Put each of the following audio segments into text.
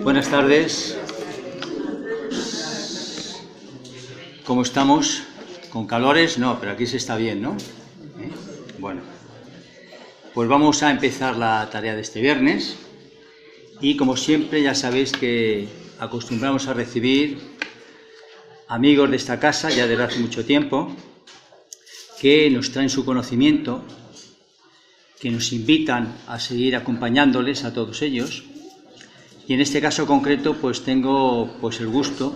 Buenas tardes. ¿Cómo estamos? ¿Con calores? No, pero aquí se está bien, ¿no? Bueno, pues vamos a empezar la tarea de este viernes y, como siempre, ya sabéis que acostumbramos a recibir amigos de esta casa ya desde hace mucho tiempo que nos traen su conocimiento, que nos invitan a seguir acompañándoles a todos ellos. Y en este caso concreto, pues tengo el gusto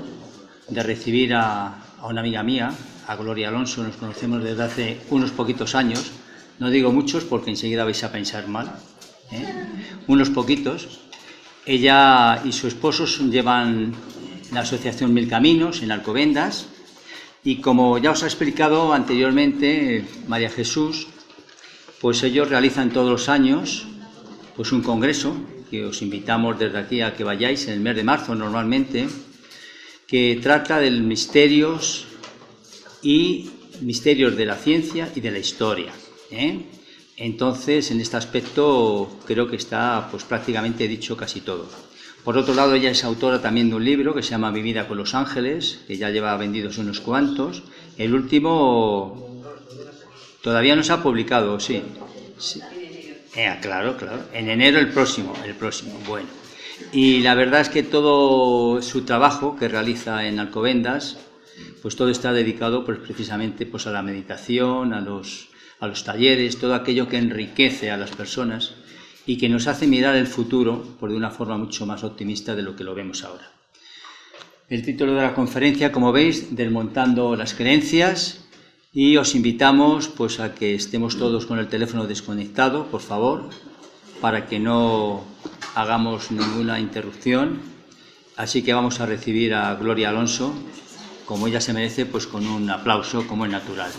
de recibir a una amiga mía, a Gloria Alonso. Nos conocemos desde hace unos poquitos años, no digo muchos porque enseguida vais a pensar mal, unos poquitos. Ella y su esposo llevan la asociación Mil Caminos en Alcobendas y, como ya os ha explicado anteriormente María Jesús, pues ellos realizan todos los años pues un congreso que os invitamos desde aquí a que vayáis en el mes de marzo normalmente, que trata de misterios de la ciencia y de la historia. Entonces, en este aspecto creo que está pues prácticamente dicho casi todo. Por otro lado, ella es autora también de un libro que se llama Mi vida con los ángeles, que ya lleva vendidos unos cuantos. El último todavía no se ha publicado, sí. Claro. En enero el próximo. Bueno. Y la verdad es que todo su trabajo que realiza en Alcobendas, pues todo está dedicado pues precisamente pues a la meditación, a los talleres, todo aquello que enriquece a las personas y que nos hace mirar el futuro de una forma mucho más optimista de lo que lo vemos ahora. El título de la conferencia, como veis, Desmontando las creencias, y os invitamos pues a que estemos todos con el teléfono desconectado, por favor, para que no hagamos ninguna interrupción. Así que vamos a recibir a Gloria Alonso, como ella se merece, pues con un aplauso como es natural.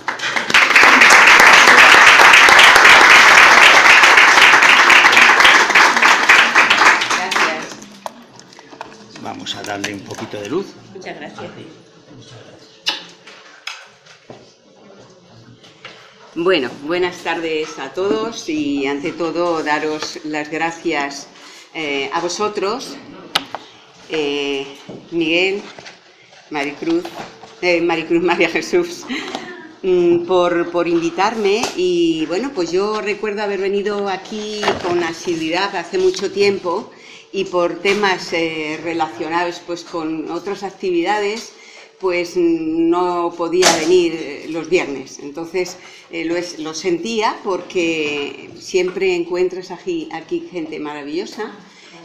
Gracias. Vamos a darle un poquito de luz. Muchas gracias. Bueno, buenas tardes a todos y, ante todo, daros las gracias a vosotros, Miguel, María Jesús, por invitarme. Y bueno, pues yo recuerdo haber venido aquí con asiduidad hace mucho tiempo y por temas relacionados pues con otras actividades, pues no podía venir los viernes. Entonces lo sentía, porque siempre encuentras aquí gente maravillosa,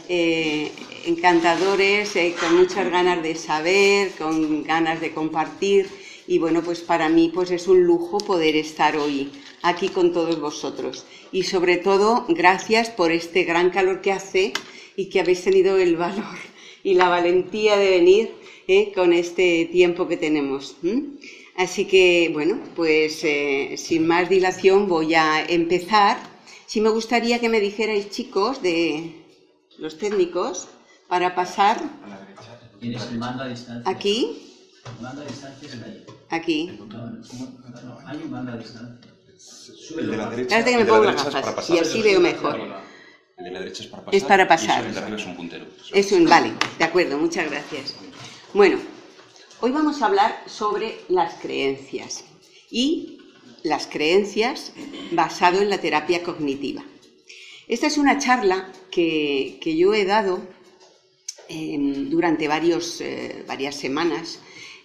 encantadores, con muchas ganas de saber, con ganas de compartir. Y bueno, pues para mí pues es un lujo poder estar hoy aquí con todos vosotros. Y sobre todo, gracias por este gran calor que hace y que habéis tenido el valor y la valentía de venir con este tiempo que tenemos. Así que, bueno, pues sin más dilación voy a empezar. Sí me gustaría que me dijerais, chicos, de los técnicos, para pasar... A la derecha. ¿Tienes el mando a distancia? ¿Aquí? El mando a distancia es ahí. Aquí. No, hay un mando a distancia. El de la derecha, Espérate que me pongo las gafas y así veo mejor. El de la derecha es para pasar. Es para pasar. Y el de arriba es un puntero. Vale, de acuerdo, muchas gracias. Bueno, hoy vamos a hablar sobre las creencias y las creencias basado en la terapia cognitiva. Esta es una charla que yo he dado durante varias semanas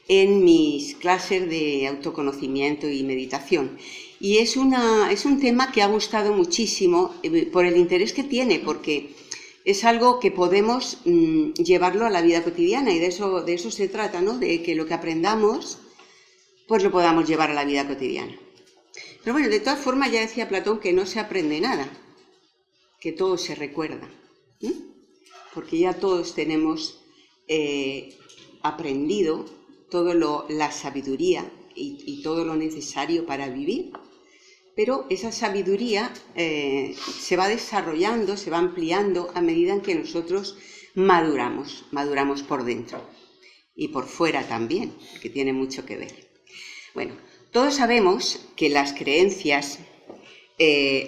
en mis clases de autoconocimiento y meditación. Y es un tema que ha gustado muchísimo por el interés que tiene, porque es algo que podemos llevarlo a la vida cotidiana, y de eso se trata, ¿no? De que lo que aprendamos pues lo podamos llevar a la vida cotidiana. Pero bueno, de todas formas, ya decía Platón que no se aprende nada, que todo se recuerda, porque ya todos tenemos aprendido toda la sabiduría y todo lo necesario para vivir. Pero esa sabiduría se va desarrollando, se va ampliando a medida en que nosotros maduramos por dentro y por fuera también, que tiene mucho que ver. Bueno, todos sabemos que las creencias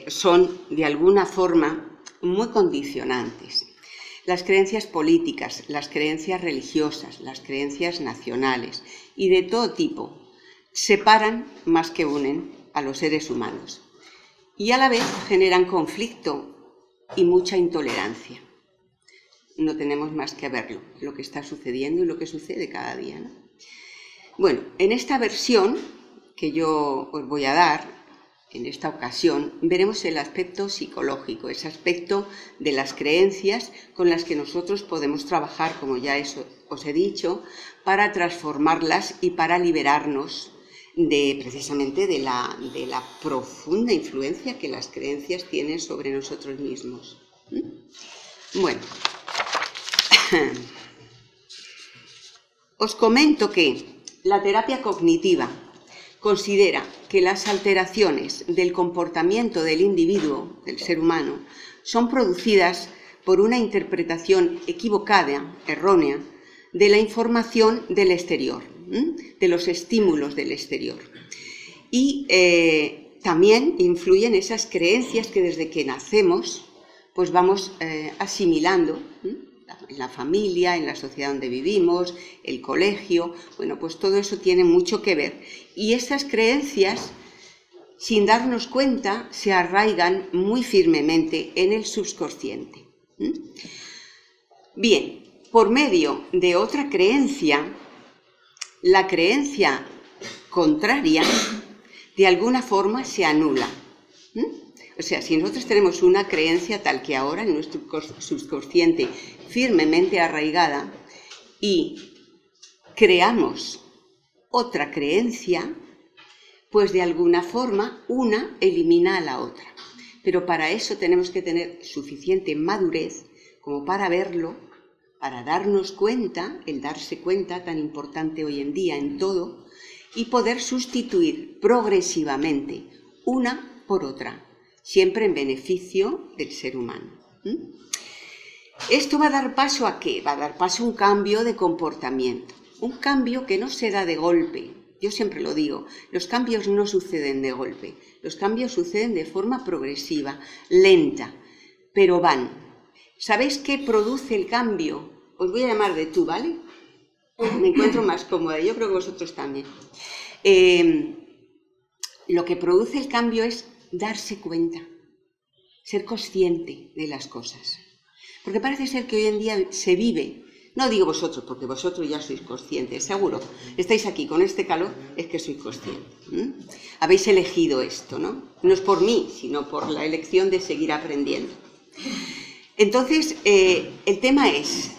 son de alguna forma muy condicionantes. Las creencias políticas, las creencias religiosas, las creencias nacionales y de todo tipo separan más que unen a los seres humanos y a la vez generan conflicto y mucha intolerancia. No tenemos más que verlo, lo que está sucediendo y lo que sucede cada día, ¿no? Bueno, en esta versión que yo os voy a dar, en esta ocasión, veremos el aspecto psicológico, ese aspecto de las creencias con las que nosotros podemos trabajar, como ya os he dicho, para transformarlas y para liberarnos precisamente de la profunda influencia que las creencias tienen sobre nosotros mismos. Bueno, os comento que la terapia cognitiva considera que las alteraciones del comportamiento del individuo, del ser humano, son producidas por una interpretación equivocada, errónea, de la información del exterior, de los estímulos del exterior. Y también influyen esas creencias que desde que nacemos pues vamos asimilando, en la familia, en la sociedad donde vivimos, el colegio, bueno, pues todo eso tiene mucho que ver. Y esas creencias, sin darnos cuenta, se arraigan muy firmemente en el subconsciente. Bien, por medio de otra creencia, la creencia contraria, de alguna forma se anula. O sea, si nosotros tenemos una creencia tal que ahora en nuestro subconsciente firmemente arraigada y creamos otra creencia, pues de alguna forma una elimina a la otra. Pero para eso tenemos que tener suficiente madurez como para verlo, para darnos cuenta, el darse cuenta tan importante hoy en día en todo, y poder sustituir progresivamente una por otra, siempre en beneficio del ser humano. Esto va a dar paso ¿a qué? Va a dar paso a un cambio de comportamiento, un cambio que no se da de golpe. Yo siempre lo digo, los cambios no suceden de golpe, los cambios suceden de forma progresiva, lenta, pero van. ¿Sabéis qué produce el cambio? Os voy a llamar de tú, ¿vale? Me encuentro más cómoda, yo creo que vosotros también. Lo que produce el cambio es darse cuenta, ser consciente de las cosas. Porque parece ser que hoy en día se vive, no digo vosotros, porque vosotros ya sois conscientes, seguro, estáis aquí con este calor, es que sois conscientes. Habéis elegido esto, ¿no? No es por mí, sino por la elección de seguir aprendiendo. Entonces, el tema es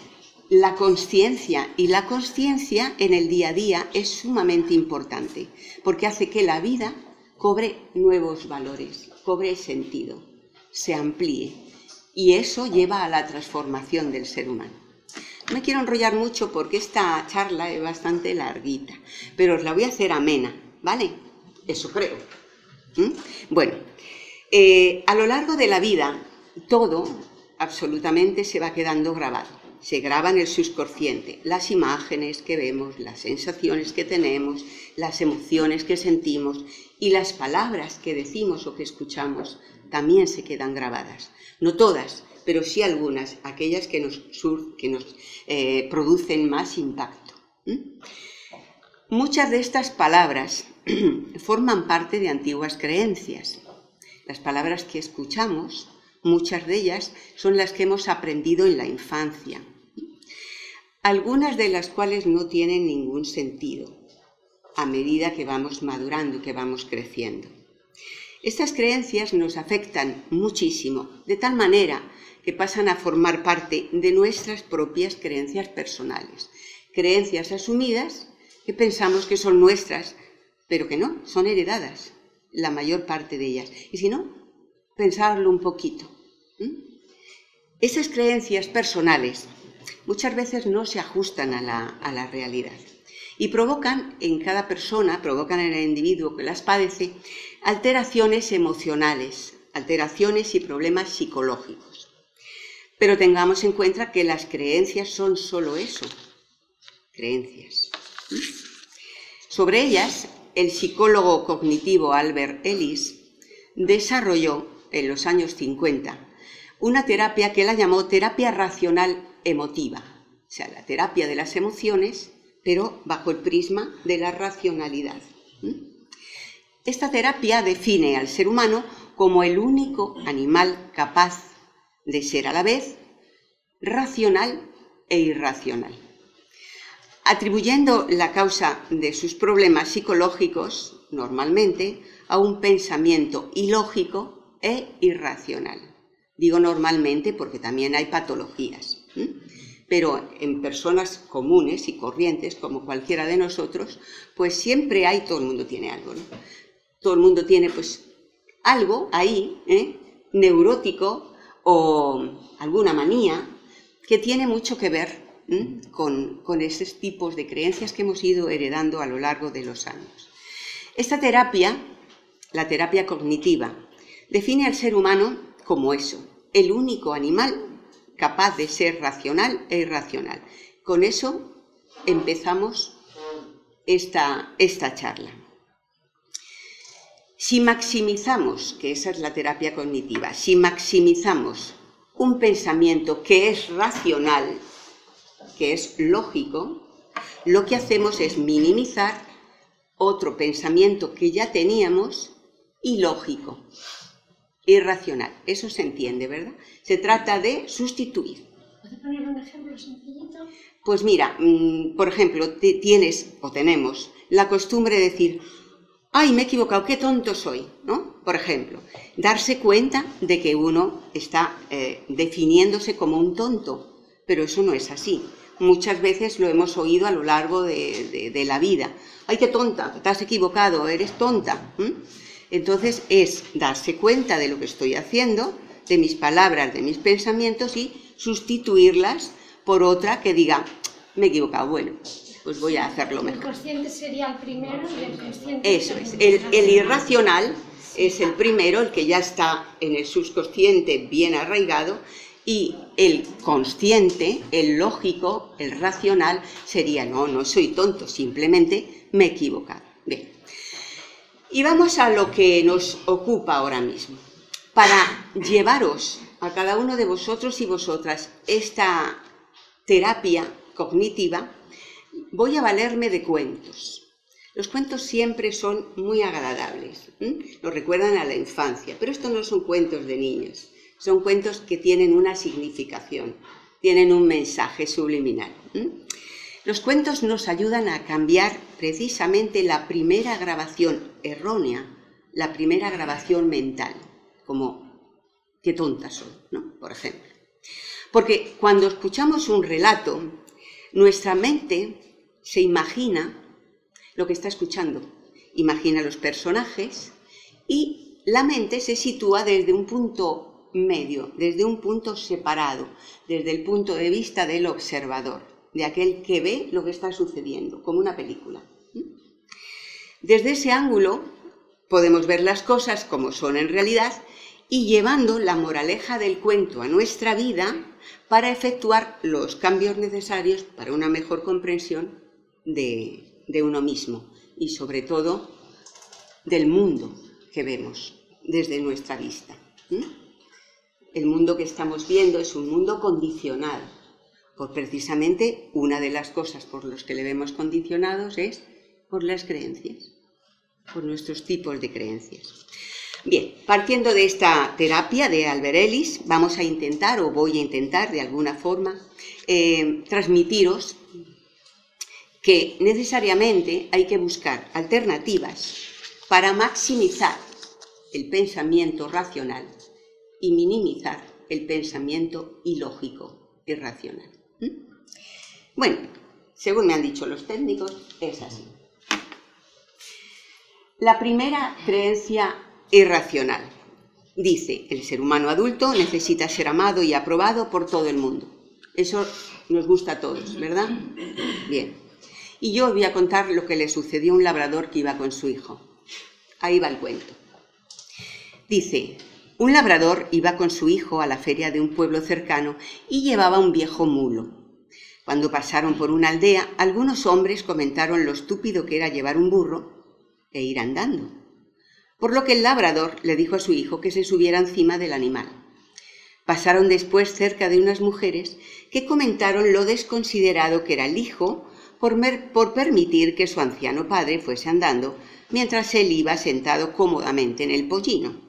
la consciencia, y la consciencia en el día a día es sumamente importante, porque hace que la vida cobre nuevos valores, cobre sentido, se amplíe, y eso lleva a la transformación del ser humano. No me quiero enrollar mucho porque esta charla es bastante larguita, pero os la voy a hacer amena, ¿vale? Eso creo. Bueno, a lo largo de la vida, todo absolutamente se va quedando grabado. Se graba en el subconsciente, las imágenes que vemos, las sensaciones que tenemos, las emociones que sentimos y las palabras que decimos o que escuchamos también se quedan grabadas. No todas, pero sí algunas, aquellas que nos producen más impacto. Muchas de estas palabras forman parte de antiguas creencias. Las palabras que escuchamos, muchas de ellas son las que hemos aprendido en la infancia, algunas de las cuales no tienen ningún sentido a medida que vamos madurando y que vamos creciendo. Estas creencias nos afectan muchísimo, de tal manera que pasan a formar parte de nuestras propias creencias personales. Creencias asumidas que pensamos que son nuestras, pero que no, son heredadas, la mayor parte de ellas. Y si no, pensarlo un poquito. Esas creencias personales muchas veces no se ajustan a la realidad y provocan en cada persona, provocan en el individuo que las padece, alteraciones emocionales, alteraciones y problemas psicológicos. Pero tengamos en cuenta que las creencias son solo eso, creencias. Sobre ellas, el psicólogo cognitivo Albert Ellis desarrolló en los años 50 una terapia que él llamó terapia racional emotiva, o sea, la terapia de las emociones, pero bajo el prisma de la racionalidad. Esta terapia define al ser humano como el único animal capaz de ser a la vez racional e irracional, atribuyendo la causa de sus problemas psicológicos, normalmente, a un pensamiento ilógico e irracional. Digo normalmente porque también hay patologías, pero en personas comunes y corrientes, como cualquiera de nosotros, pues siempre hay, todo el mundo tiene algo, ¿no? Todo el mundo tiene pues algo ahí, neurótico o alguna manía que tiene mucho que ver con esos tipos de creencias que hemos ido heredando a lo largo de los años. Esta terapia, la terapia cognitiva, define al ser humano como eso, el único animal capaz de ser racional e irracional. Con eso empezamos esta charla. Si maximizamos, que esa es la terapia cognitiva, si maximizamos un pensamiento que es racional, que es lógico, lo que hacemos es minimizar otro pensamiento que ya teníamos ilógico, irracional. Eso se entiende, ¿verdad? Se trata de sustituir. ¿Puedes poner un ejemplo sencillito? Pues mira, por ejemplo, tenemos la costumbre de decir: ¡ay, me he equivocado, qué tonto soy!, ¿no? Por ejemplo, darse cuenta de que uno está definiéndose como un tonto, pero eso no es así. Muchas veces lo hemos oído a lo largo de la vida. ¡Ay, qué tonta! Te has equivocado, eres tonta. Entonces es darse cuenta de lo que estoy haciendo, de mis palabras, de mis pensamientos, y sustituirlas por otra que diga: me he equivocado, bueno, pues voy a hacerlo mejor. El consciente sería el primero y el consciente... Eso es, el irracional es el primero, el que ya está en el subconsciente bien arraigado, y el consciente, el lógico, el racional, sería: no soy tonto, simplemente me he equivocado. Bien. Y vamos a lo que nos ocupa ahora mismo. Para llevaros a cada uno de vosotros y vosotras esta terapia cognitiva, voy a valerme de cuentos. Los cuentos siempre son muy agradables, nos recuerdan a la infancia, pero estos no son cuentos de niños, son cuentos que tienen una significación, tienen un mensaje subliminal. Los cuentos nos ayudan a cambiar precisamente la primera grabación errónea, la primera grabación mental, como qué tonta soy, ¿no? Por ejemplo. Porque cuando escuchamos un relato, nuestra mente se imagina lo que está escuchando, imagina los personajes, y la mente se sitúa desde un punto medio, desde un punto separado, desde el punto de vista del observador, de aquel que ve lo que está sucediendo, como una película. Desde ese ángulo podemos ver las cosas como son en realidad y llevando la moraleja del cuento a nuestra vida para efectuar los cambios necesarios para una mejor comprensión de uno mismo y sobre todo del mundo que vemos desde nuestra vista. El mundo que estamos viendo es un mundo condicionado, por precisamente una de las cosas por las que le vemos condicionados es por las creencias, por nuestros tipos de creencias. Bien, partiendo de esta terapia de Albert Ellis, vamos a intentar, o voy a intentar de alguna forma, transmitiros que necesariamente hay que buscar alternativas para maximizar el pensamiento racional y minimizar el pensamiento ilógico, irracional. Bueno, según me han dicho los técnicos, es así. La primera creencia irracional dice: el ser humano adulto necesita ser amado y aprobado por todo el mundo. Eso nos gusta a todos, ¿verdad? Bien. Y yo os voy a contar lo que le sucedió a un labrador que iba con su hijo. Ahí va el cuento. Dice: un labrador iba con su hijo a la feria de un pueblo cercano y llevaba un viejo mulo. Cuando pasaron por una aldea, algunos hombres comentaron lo estúpido que era llevar un burro e ir andando, por lo que el labrador le dijo a su hijo que se subiera encima del animal. Pasaron después cerca de unas mujeres que comentaron lo desconsiderado que era el hijo por permitir que su anciano padre fuese andando mientras él iba sentado cómodamente en el pollino.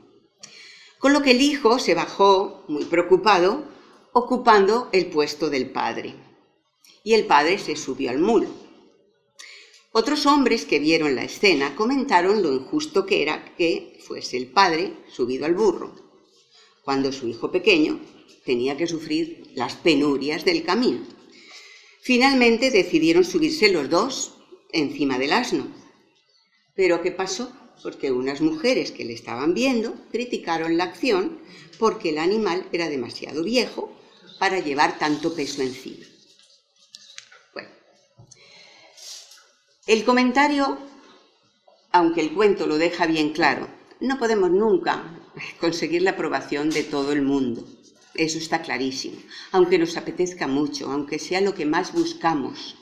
Con lo que el hijo se bajó, muy preocupado, ocupando el puesto del padre. Y el padre se subió al mulo. Otros hombres que vieron la escena comentaron lo injusto que era que fuese el padre subido al burro, cuando su hijo pequeño tenía que sufrir las penurias del camino. Finalmente decidieron subirse los dos encima del asno. ¿Pero qué pasó? Porque unas mujeres que le estaban viendo criticaron la acción porque el animal era demasiado viejo para llevar tanto peso encima. Bueno, el comentario, aunque el cuento lo deja bien claro, no podemos nunca conseguir la aprobación de todo el mundo. Eso está clarísimo. Aunque nos apetezca mucho, aunque sea lo que más buscamos.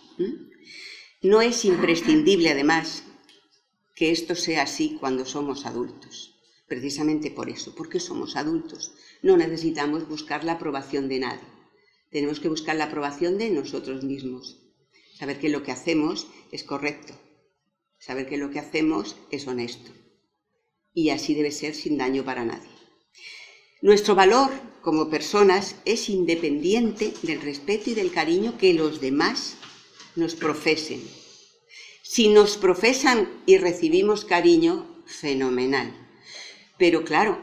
No es imprescindible, además, que esto sea así cuando somos adultos. Precisamente por eso, porque somos adultos. No necesitamos buscar la aprobación de nadie. Tenemos que buscar la aprobación de nosotros mismos. Saber que lo que hacemos es correcto. Saber que lo que hacemos es honesto. Y así debe ser sin daño para nadie. Nuestro valor como personas es independiente del respeto y del cariño que los demás nos profesen. Si nos profesan y recibimos cariño, fenomenal. Pero claro,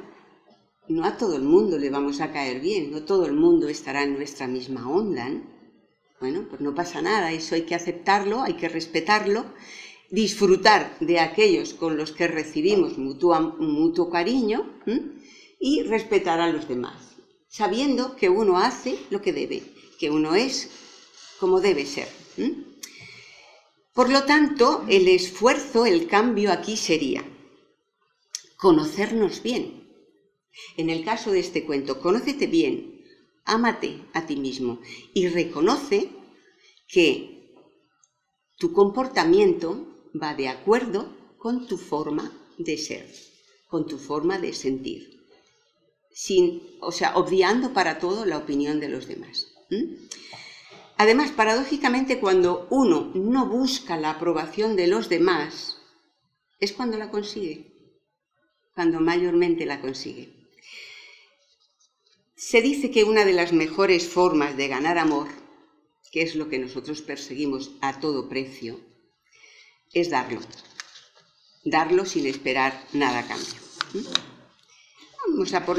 no a todo el mundo le vamos a caer bien, no todo el mundo estará en nuestra misma onda, ¿no? Bueno, pues no pasa nada, eso hay que aceptarlo, hay que respetarlo, disfrutar de aquellos con los que recibimos mutuo cariño, y respetar a los demás, sabiendo que uno hace lo que debe, que uno es como debe ser. Por lo tanto, el esfuerzo, el cambio aquí sería conocernos bien. En el caso de este cuento, conócete bien, ámate a ti mismo y reconoce que tu comportamiento va de acuerdo con tu forma de ser, con tu forma de sentir. Obviando para todo la opinión de los demás. Además, paradójicamente, cuando uno no busca la aprobación de los demás, es cuando la consigue, cuando mayormente la consigue. Se dice que una de las mejores formas de ganar amor, que es lo que nosotros perseguimos a todo precio, es darlo sin esperar nada a cambio. Vamos a por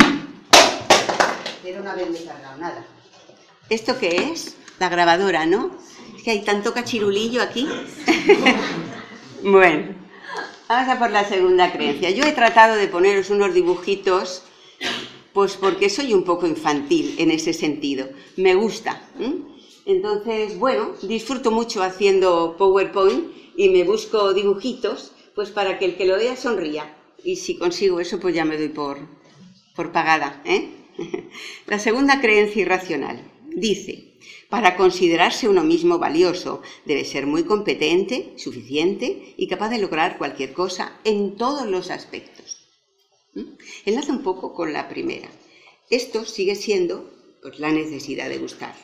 pero no haberme cargado nada. ¿Esto qué es? La grabadora, ¿no? Es que hay tanto cachirulillo aquí. Bueno, vamos a por la segunda creencia. Yo he tratado de poneros unos dibujitos, pues porque soy un poco infantil en ese sentido. Me gusta. Entonces, bueno, disfruto mucho haciendo PowerPoint y me busco dibujitos, pues para que el que lo vea sonría. Y si consigo eso, pues ya me doy por pagada, La segunda creencia irracional dice: para considerarse uno mismo valioso, debe ser muy competente, suficiente y capaz de lograr cualquier cosa en todos los aspectos. Enlaza un poco con la primera. Esto sigue siendo pues, la necesidad de gustar.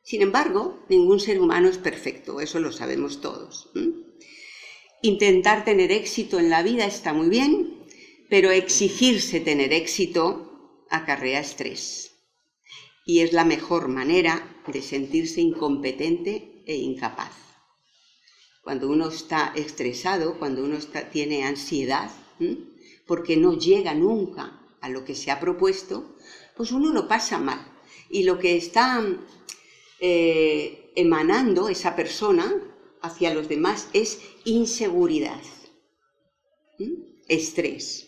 Sin embargo, ningún ser humano es perfecto, eso lo sabemos todos. Intentar tener éxito en la vida está muy bien, pero exigirse tener éxito acarrea estrés. Y es la mejor manera de sentirse incompetente e incapaz. Cuando uno está estresado, cuando uno tiene ansiedad, porque no llega nunca a lo que se ha propuesto, pues uno lo pasa mal. Y lo que está emanando esa persona hacia los demás es inseguridad, estrés.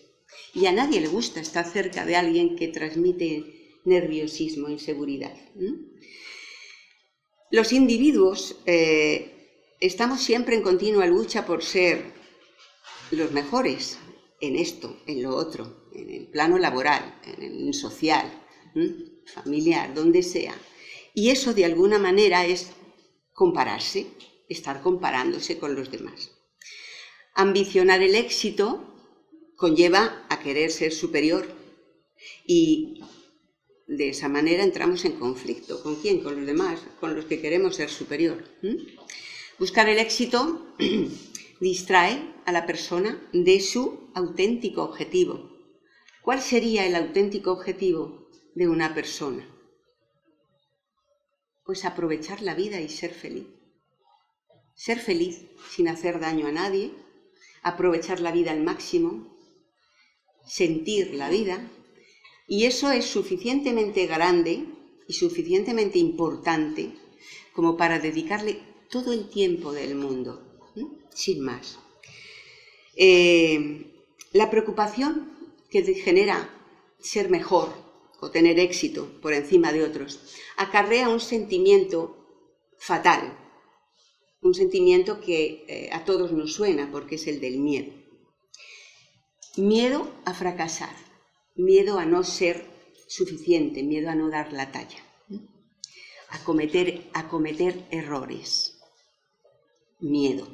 Y a nadie le gusta estar cerca de alguien que transmite nerviosismo, inseguridad. Los individuos estamos siempre en continua lucha por ser los mejores en esto, en lo otro, en el plano laboral, en el social, familiar, donde sea. Y eso de alguna manera es compararse, estar comparándose con los demás. Ambicionar el éxito conlleva a querer ser superior y de esa manera entramos en conflicto. ¿Con quién? Con los demás, con los que queremos ser superior. Buscar el éxito distrae a la persona de su auténtico objetivo. ¿Cuál sería el auténtico objetivo de una persona? Pues aprovechar la vida y ser feliz. Ser feliz sin hacer daño a nadie, aprovechar la vida al máximo, sentir la vida, y eso es suficientemente grande y suficientemente importante como para dedicarle todo el tiempo del mundo, sin más. La preocupación que genera ser mejor o tener éxito por encima de otros acarrea un sentimiento fatal, un sentimiento que a todos nos suena porque es el del miedo. Miedo a fracasar, miedo a no ser suficiente, miedo a no dar la talla, a cometer errores, miedo.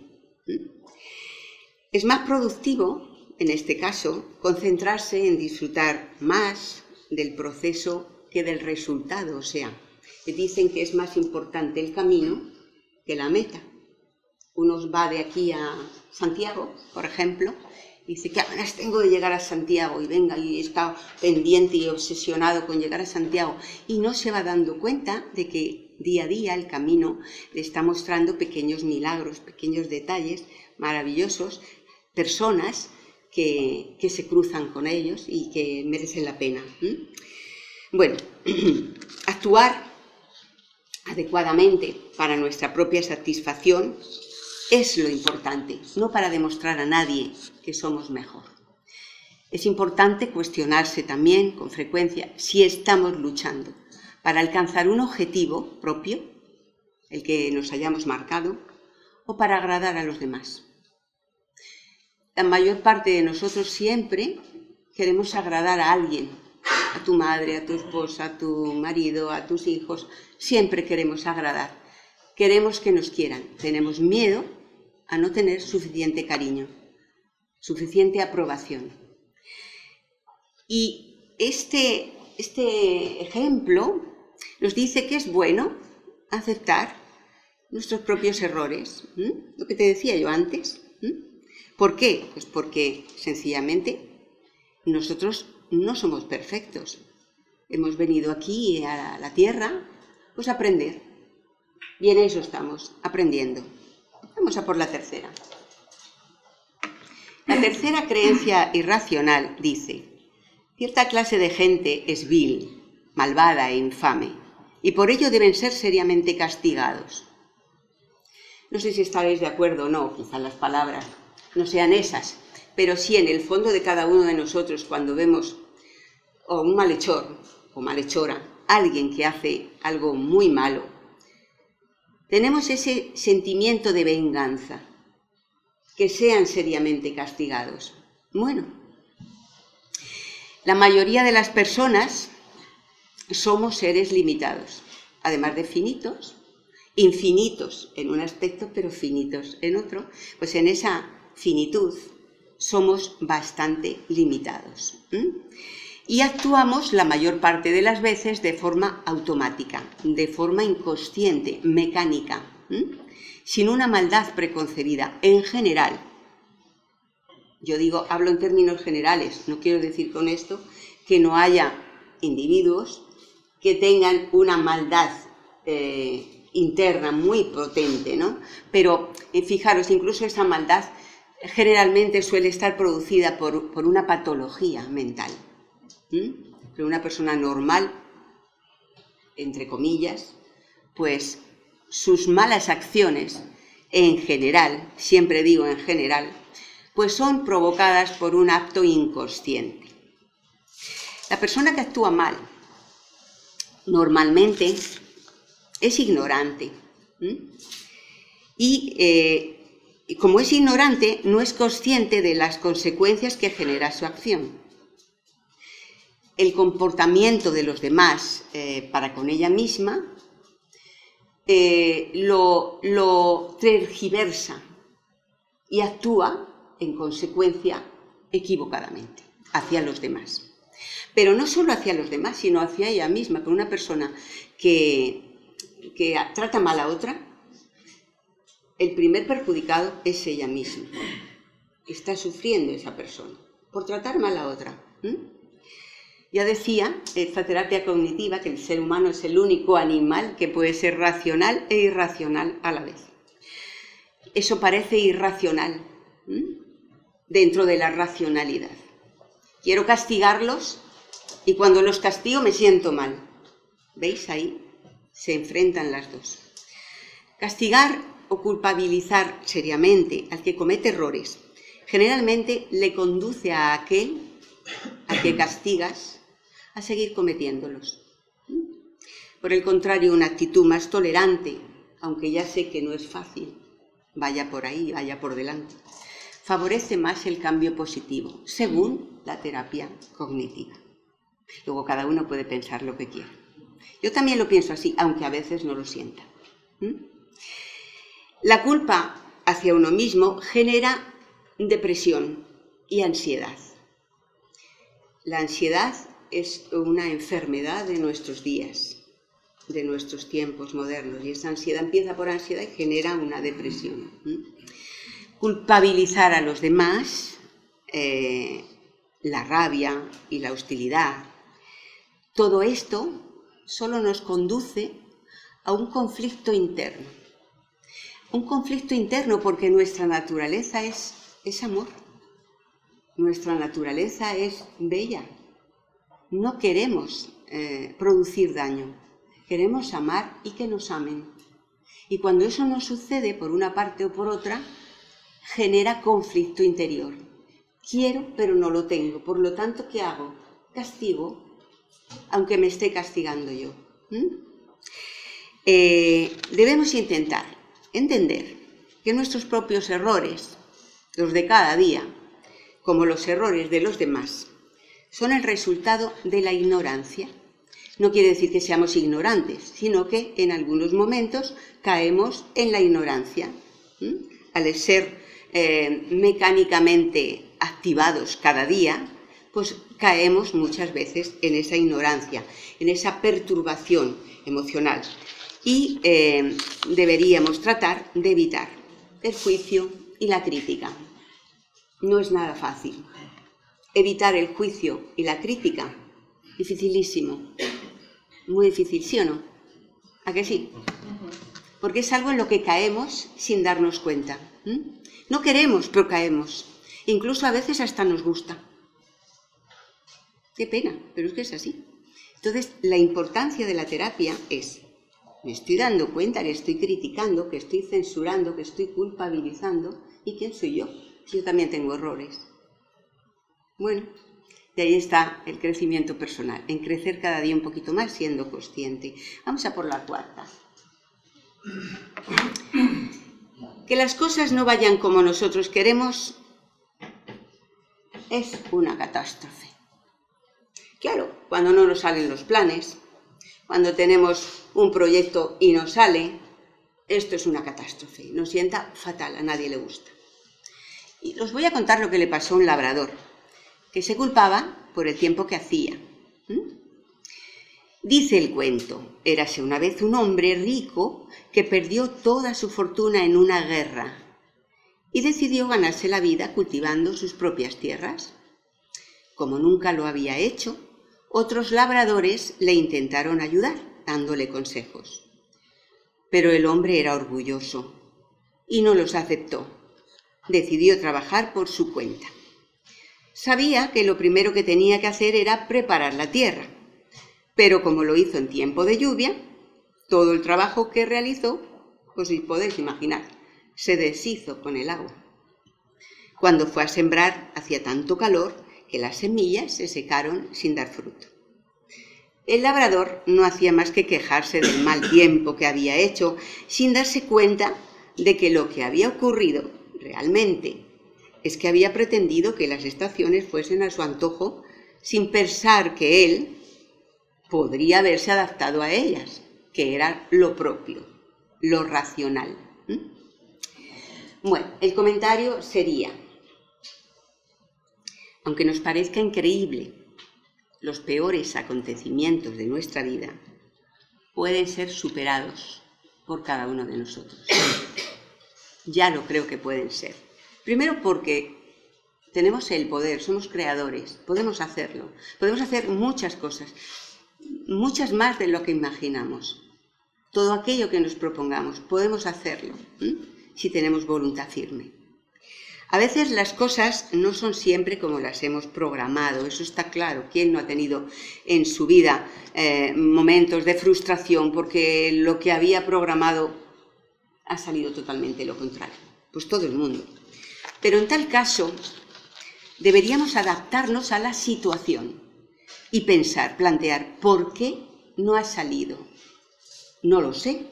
Es más productivo, en este caso, concentrarse en disfrutar más del proceso que del resultado, o sea, que dicen que es más importante el camino que la meta. Uno va de aquí a Santiago, por ejemplo, y dice, qué ganas tengo de llegar a Santiago, y venga, y está pendiente y obsesionado con llegar a Santiago, y no se va dando cuenta de que día a día el camino le está mostrando pequeños milagros, pequeños detalles maravillosos, personas que se cruzan con ellos y que merecen la pena. Bueno, actuar adecuadamente para nuestra propia satisfacción es lo importante, no para demostrar a nadie que somos mejor. Es importante cuestionarse también con frecuencia si estamos luchando para alcanzar un objetivo propio, el que nos hayamos marcado, o para agradar a los demás. La mayor parte de nosotros siempre queremos agradar a alguien, a tu madre, a tu esposa, a tu marido, a tus hijos, siempre queremos agradar. Queremos que nos quieran, tenemos miedo a no tener suficiente cariño, suficiente aprobación. Y este ejemplo nos dice que es bueno aceptar nuestros propios errores, lo que te decía yo antes. ¿Por qué? Pues porque sencillamente nosotros no somos perfectos. Hemos venido aquí a la tierra pues a aprender. Y en eso estamos, aprendiendo. Vamos a por la tercera. La tercera creencia irracional dice: cierta clase de gente es vil, malvada e infame, y por ello deben ser seriamente castigados. No sé si estaréis de acuerdo o no, quizás las palabras no sean esas, pero sí en el fondo de cada uno de nosotros, cuando vemos a un malhechor o malhechora, alguien que hace algo muy malo, tenemos ese sentimiento de venganza, que sean seriamente castigados. Bueno, la mayoría de las personas somos seres limitados, además de finitos, infinitos en un aspecto, pero finitos en otro, pues en esa finitud somos bastante limitados. Y actuamos la mayor parte de las veces de forma automática, de forma inconsciente, mecánica, sin una maldad preconcebida, en general. Yo hablo en términos generales, no quiero decir con esto que no haya individuos que tengan una maldad interna muy potente, ¿no? Pero fijaros, incluso esa maldad generalmente suele estar producida por una patología mental. Pero una persona normal, entre comillas, pues sus malas acciones, en general, siempre digo en general, pues son provocadas por un acto inconsciente. La persona que actúa mal, normalmente, es ignorante. Y como es ignorante, no es consciente de las consecuencias que genera su acción. El comportamiento de los demás para con ella misma lo tergiversa y actúa en consecuencia equivocadamente hacia los demás. Pero no solo hacia los demás, sino hacia ella misma. Por una persona que trata mal a otra, el primer perjudicado es ella misma. Está sufriendo esa persona por tratar mal a otra. Ya decía esta terapia cognitiva que el ser humano es el único animal que puede ser racional e irracional a la vez. Eso parece irracional dentro de la racionalidad. Quiero castigarlos y cuando los castigo me siento mal. ¿Veis ahí? Se enfrentan las dos. Castigar o culpabilizar seriamente al que comete errores generalmente le conduce a aquel al que castigas a seguir cometiéndolos. Por el contrario, una actitud más tolerante, aunque ya sé que no es fácil, vaya por ahí, vaya por delante, favorece más el cambio positivo, según la terapia cognitiva. Luego cada uno puede pensar lo que quiera. Yo también lo pienso así, aunque a veces no lo sienta. La culpa hacia uno mismo genera depresión y ansiedad. La ansiedad es una enfermedad de nuestros días, de nuestros tiempos modernos, y esa ansiedad empieza por ansiedad y genera una depresión. Culpabilizar a los demás, la rabia y la hostilidad, todo esto solo nos conduce a un conflicto interno. Un conflicto interno porque nuestra naturaleza es amor. Nuestra naturaleza es bella. No queremos producir daño. Queremos amar y que nos amen. Y cuando eso no sucede por una parte o por otra, genera conflicto interior. Quiero, pero no lo tengo. Por lo tanto, ¿qué hago? Castigo, aunque me esté castigando yo. Debemos intentar entender que nuestros propios errores, los de cada día, como los errores de los demás, son el resultado de la ignorancia. No quiere decir que seamos ignorantes, sino que en algunos momentos caemos en la ignorancia. Al ser mecánicamente activados cada día, pues caemos muchas veces en esa ignorancia, en esa perturbación emocional. Y deberíamos tratar de evitar el juicio y la crítica. No es nada fácil. Evitar el juicio y la crítica, dificilísimo. Muy difícil, ¿sí o no? ¿A que sí? Porque es algo en lo que caemos sin darnos cuenta. No queremos, pero caemos. Incluso a veces hasta nos gusta. Qué pena, pero es que es así. Entonces, la importancia de la terapia es: me estoy dando cuenta que estoy criticando, que estoy censurando, que estoy culpabilizando. ¿Y quién soy yo? Si yo también tengo errores. Bueno, de ahí está el crecimiento personal, en crecer cada día un poquito más siendo consciente. Vamos a por la cuarta. Que las cosas no vayan como nosotros queremos es una catástrofe. Claro, cuando no nos salen los planes, cuando tenemos un proyecto y no sale, esto es una catástrofe, nos sienta fatal, a nadie le gusta. Y os voy a contar lo que le pasó a un labrador, que se culpaba por el tiempo que hacía. Dice el cuento: érase una vez un hombre rico que perdió toda su fortuna en una guerra y decidió ganarse la vida cultivando sus propias tierras. Como nunca lo había hecho, otros labradores le intentaron ayudar, dándole consejos. Pero el hombre era orgulloso y no los aceptó. Decidió trabajar por su cuenta. Sabía que lo primero que tenía que hacer era preparar la tierra, pero como lo hizo en tiempo de lluvia, todo el trabajo que realizó, pues si podéis imaginar, se deshizo con el agua. Cuando fue a sembrar, hacía tanto calor que las semillas se secaron sin dar fruto. El labrador no hacía más que quejarse del mal tiempo que había hecho, sin darse cuenta de que lo que había ocurrido realmente es que había pretendido que las estaciones fuesen a su antojo, sin pensar que él podría haberse adaptado a ellas, que era lo propio, lo racional. Bueno, el comentario sería: aunque nos parezca increíble, los peores acontecimientos de nuestra vida pueden ser superados por cada uno de nosotros. Ya lo creo que pueden ser. Primero porque tenemos el poder, somos creadores, podemos hacerlo. Podemos hacer muchas cosas, muchas más de lo que imaginamos. Todo aquello que nos propongamos, podemos hacerlo, si tenemos voluntad firme. A veces las cosas no son siempre como las hemos programado, eso está claro. ¿Quién no ha tenido en su vida momentos de frustración porque lo que había programado ha salido totalmente lo contrario? Pues todo el mundo. Pero en tal caso, deberíamos adaptarnos a la situación y pensar, plantear, ¿por qué no ha salido? No lo sé.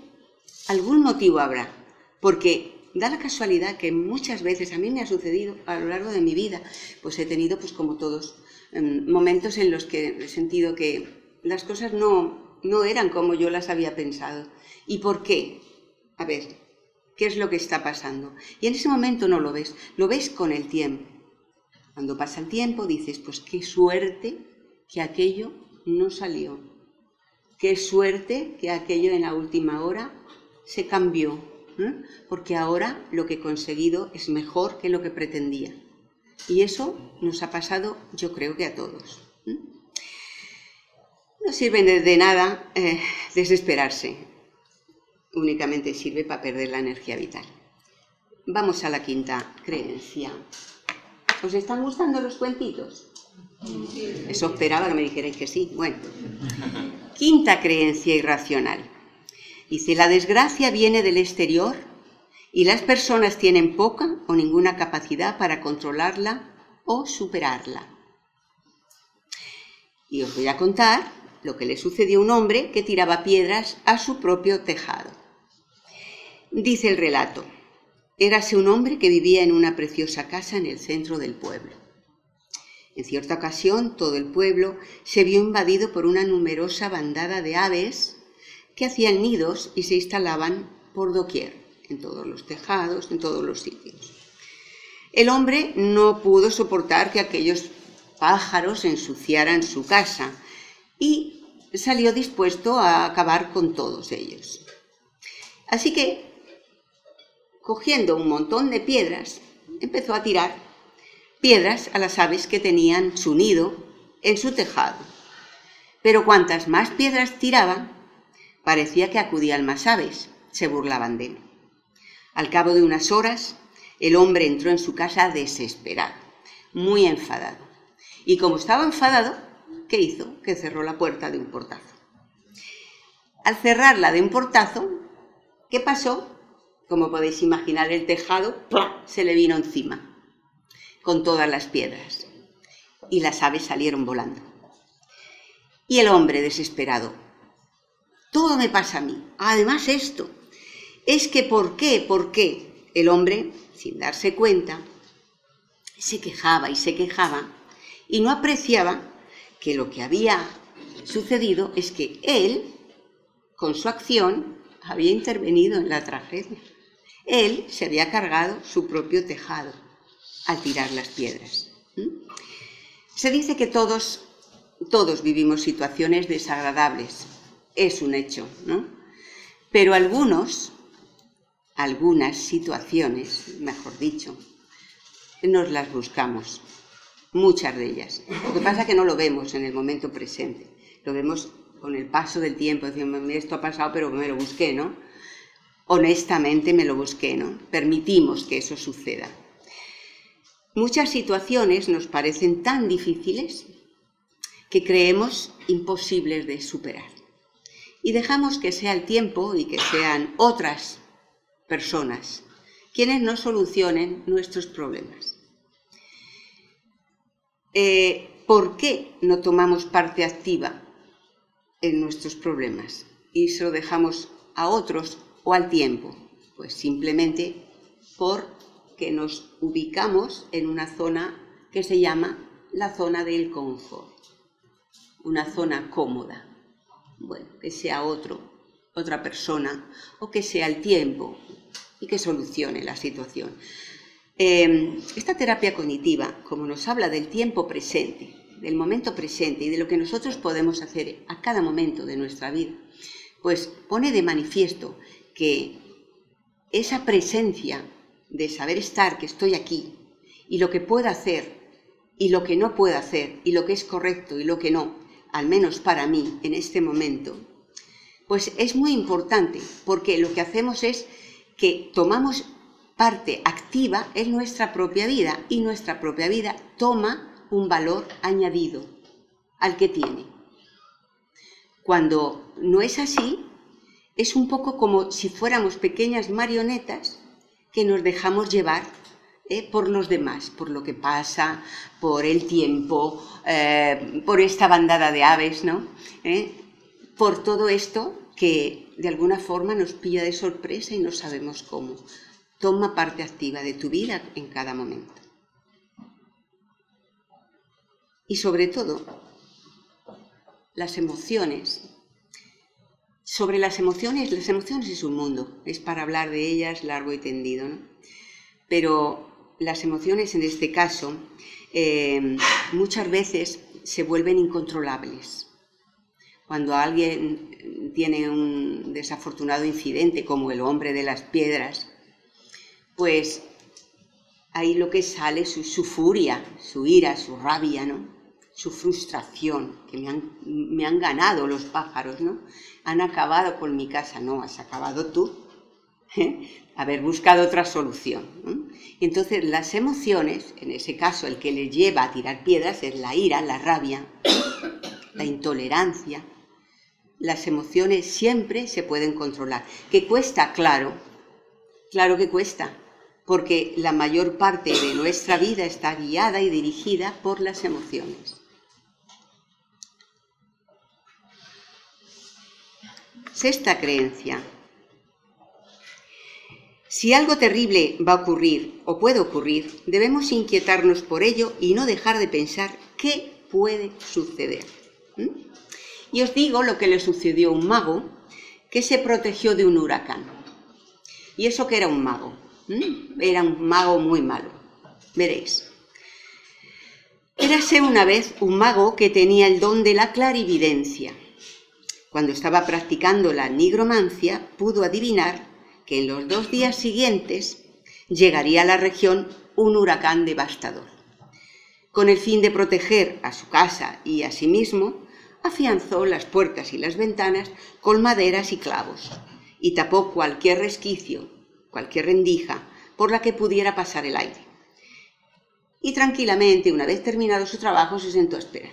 Algún motivo habrá, porque da la casualidad que muchas veces, a mí me ha sucedido a lo largo de mi vida, pues he tenido, pues como todos, momentos en los que he sentido que las cosas no eran como yo las había pensado. ¿Y por qué? A ver, ¿qué es lo que está pasando? Y en ese momento no lo ves con el tiempo. Cuando pasa el tiempo dices, pues qué suerte que aquello no salió. Qué suerte que aquello en la última hora se cambió. Porque ahora lo que he conseguido es mejor que lo que pretendía. Y eso nos ha pasado, yo creo que a todos. No sirve de nada desesperarse. Únicamente sirve para perder la energía vital. Vamos a la quinta creencia. ¿Os están gustando los cuentitos? Eso esperaba que me dijerais que sí. Bueno, quinta creencia irracional. Dice, la desgracia viene del exterior y las personas tienen poca o ninguna capacidad para controlarla o superarla. Y os voy a contar lo que le sucedió a un hombre que tiraba piedras a su propio tejado. Dice el relato, érase un hombre que vivía en una preciosa casa en el centro del pueblo. En cierta ocasión, todo el pueblo se vio invadido por una numerosa bandada de aves que hacían nidos y se instalaban por doquier, en todos los tejados, en todos los sitios. El hombre no pudo soportar que aquellos pájaros ensuciaran su casa y salió dispuesto a acabar con todos ellos. Así que, cogiendo un montón de piedras, empezó a tirar piedras a las aves que tenían su nido en su tejado. Pero cuantas más piedras tiraba, parecía que acudían más aves, se burlaban de él. Al cabo de unas horas, el hombre entró en su casa desesperado, muy enfadado. Y como estaba enfadado, ¿qué hizo? Que cerró la puerta de un portazo. Al cerrarla de un portazo, ¿qué pasó? Como podéis imaginar, el tejado ¡plá!, se le vino encima, con todas las piedras. Y las aves salieron volando. Y el hombre desesperado, todo me pasa a mí. Además esto, es que ¿por qué? El hombre, sin darse cuenta, se quejaba y no apreciaba que lo que había sucedido es que él, con su acción, había intervenido en la tragedia. Él se había cargado su propio tejado al tirar las piedras. Se dice que todos vivimos situaciones desagradables. Es un hecho, ¿no? Pero algunas situaciones, mejor dicho, nos las buscamos, muchas de ellas. Lo que pasa es que no lo vemos en el momento presente, lo vemos con el paso del tiempo, decimos, esto ha pasado, pero me lo busqué, ¿no? Honestamente me lo busqué, ¿no? Permitimos que eso suceda. Muchas situaciones nos parecen tan difíciles que creemos imposibles de superar. Y dejamos que sea el tiempo y que sean otras personas quienes nos solucionen nuestros problemas. ¿Por qué no tomamos parte activa en nuestros problemas y se lo dejamos a otros o al tiempo? Pues simplemente porque nos ubicamos en una zona que se llama la zona del confort, una zona cómoda. Bueno, que sea otra persona o que sea el tiempo y que solucione la situación. Esta terapia cognitiva, como nos habla del tiempo presente, del momento presente y de lo que nosotros podemos hacer a cada momento de nuestra vida, pues pone de manifiesto que esa presencia de saber estar, que estoy aquí, y lo que puedo hacer, y lo que no puedo hacer, y lo que es correcto y lo que no, al menos para mí en este momento, pues es muy importante, porque lo que hacemos es que tomamos parte activa en nuestra propia vida, y nuestra propia vida toma un valor añadido al que tiene. Cuando no es así, es un poco como si fuéramos pequeñas marionetas que nos dejamos llevar por los demás, por lo que pasa, por el tiempo, por esta bandada de aves, ¿no? Por todo esto que de alguna forma nos pilla de sorpresa y no sabemos cómo. Toma parte activa de tu vida en cada momento. Y sobre todo, las emociones. Sobre las emociones es un mundo, es para hablar de ellas largo y tendido, ¿no? Pero las emociones en este caso muchas veces se vuelven incontrolables. Cuando alguien tiene un desafortunado incidente como el hombre de las piedras, pues ahí lo que sale es su furia, su ira, su rabia, ¿no? Su frustración, que me han ganado los pájaros, ¿no? Han acabado con mi casa. No, has acabado tú. Haber buscado otra solución, ¿no? Entonces las emociones, en ese caso el que les lleva a tirar piedras es la ira, la rabia, la intolerancia. Las emociones siempre se pueden controlar. ¿Que cuesta? Claro que cuesta, porque la mayor parte de nuestra vida está guiada y dirigida por las emociones. Sexta creencia. Si algo terrible va a ocurrir o puede ocurrir, debemos inquietarnos por ello y no dejar de pensar qué puede suceder. Y os digo lo que le sucedió a un mago que se protegió de un huracán. ¿Y eso que era un mago? Era un mago muy malo. Veréis. Érase una vez un mago que tenía el don de la clarividencia. Cuando estaba practicando la nigromancia, pudo adivinar que en los 2 días siguientes llegaría a la región un huracán devastador. Con el fin de proteger a su casa y a sí mismo, afianzó las puertas y las ventanas con maderas y clavos y tapó cualquier resquicio, cualquier rendija por la que pudiera pasar el aire. Y tranquilamente, una vez terminado su trabajo, se sentó a esperar.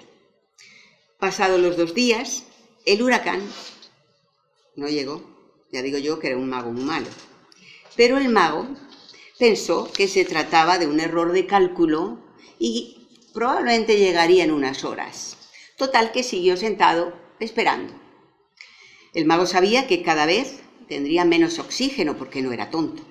Pasados los 2 días, el huracán no llegó. Ya digo yo que era un mago muy malo. Pero el mago pensó que se trataba de un error de cálculo y probablemente llegaría en unas horas. Total, que siguió sentado esperando. El mago sabía que cada vez tendría menos oxígeno porque no era tonto.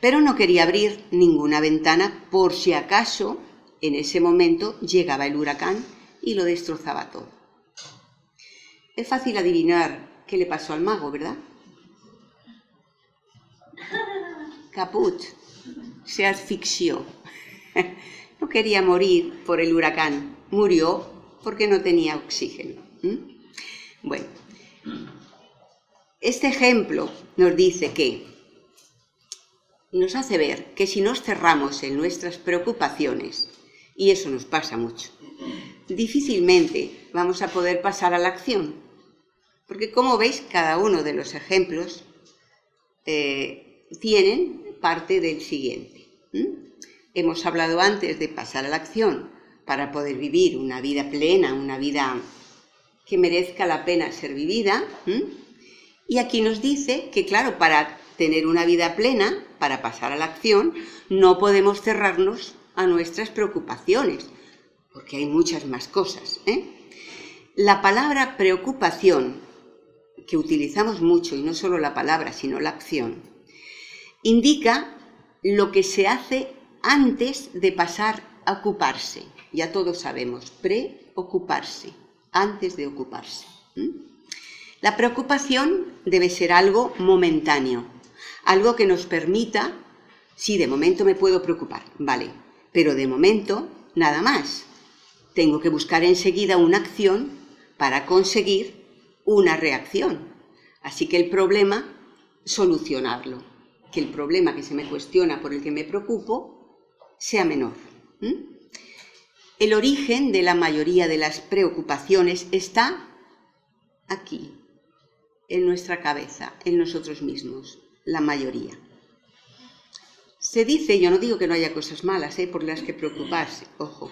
Pero no quería abrir ninguna ventana por si acaso en ese momento llegaba el huracán y lo destrozaba todo. Es fácil adivinar qué le pasó al mago, ¿verdad? Caput, se asfixió. No quería morir por el huracán, murió porque no tenía oxígeno. Bueno, este ejemplo nos dice que nos hace ver que si nos cerramos en nuestras preocupaciones, y eso nos pasa mucho, difícilmente vamos a poder pasar a la acción. Porque como veis, cada uno de los ejemplos tienen parte del siguiente. Hemos hablado antes de pasar a la acción para poder vivir una vida plena, una vida que merezca la pena ser vivida. Y aquí nos dice que, claro, para tener una vida plena, para pasar a la acción, no podemos cerrarnos a nuestras preocupaciones, porque hay muchas más cosas. La palabra preocupación, que utilizamos mucho, y no solo la palabra, sino la acción, indica lo que se hace antes de pasar a ocuparse. Ya todos sabemos, preocuparse, antes de ocuparse. La preocupación debe ser algo momentáneo, algo que nos permita, sí, de momento me puedo preocupar, vale, pero de momento nada más. tengo que buscar enseguida una acción para conseguir una reacción. Así que el problema, solucionarlo. Que el problema que se me cuestiona, por el que me preocupo, sea menor. El origen de la mayoría de las preocupaciones está aquí, en nuestra cabeza, en nosotros mismos, la mayoría. Se dice, yo no digo que no haya cosas malas por las que preocuparse, ojo,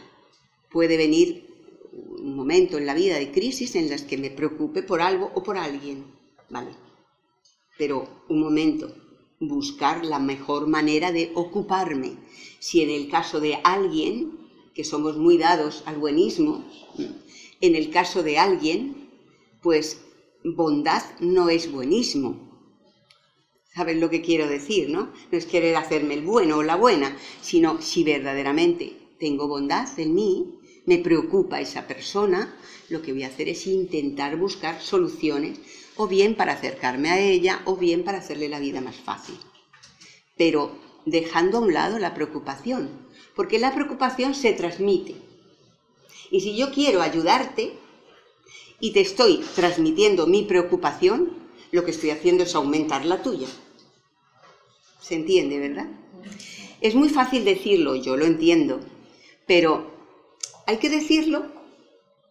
puede venir un momento en la vida de crisis en las que me preocupe por algo o por alguien, ¿vale? Pero un momento, buscar la mejor manera de ocuparme. Si en el caso de alguien, que somos muy dados al buenismo, en el caso de alguien, pues bondad no es buenismo. ¿Sabes lo que quiero decir, no? No es querer hacerme el bueno o la buena, sino si verdaderamente tengo bondad en mí, me preocupa esa persona, lo que voy a hacer es intentar buscar soluciones, o bien para acercarme a ella, o bien para hacerle la vida más fácil. Pero dejando a un lado la preocupación, porque la preocupación se transmite. Y si yo quiero ayudarte y te estoy transmitiendo mi preocupación, lo que estoy haciendo es aumentar la tuya. ¿Se entiende, verdad? Es muy fácil decirlo, yo lo entiendo, pero hay que decirlo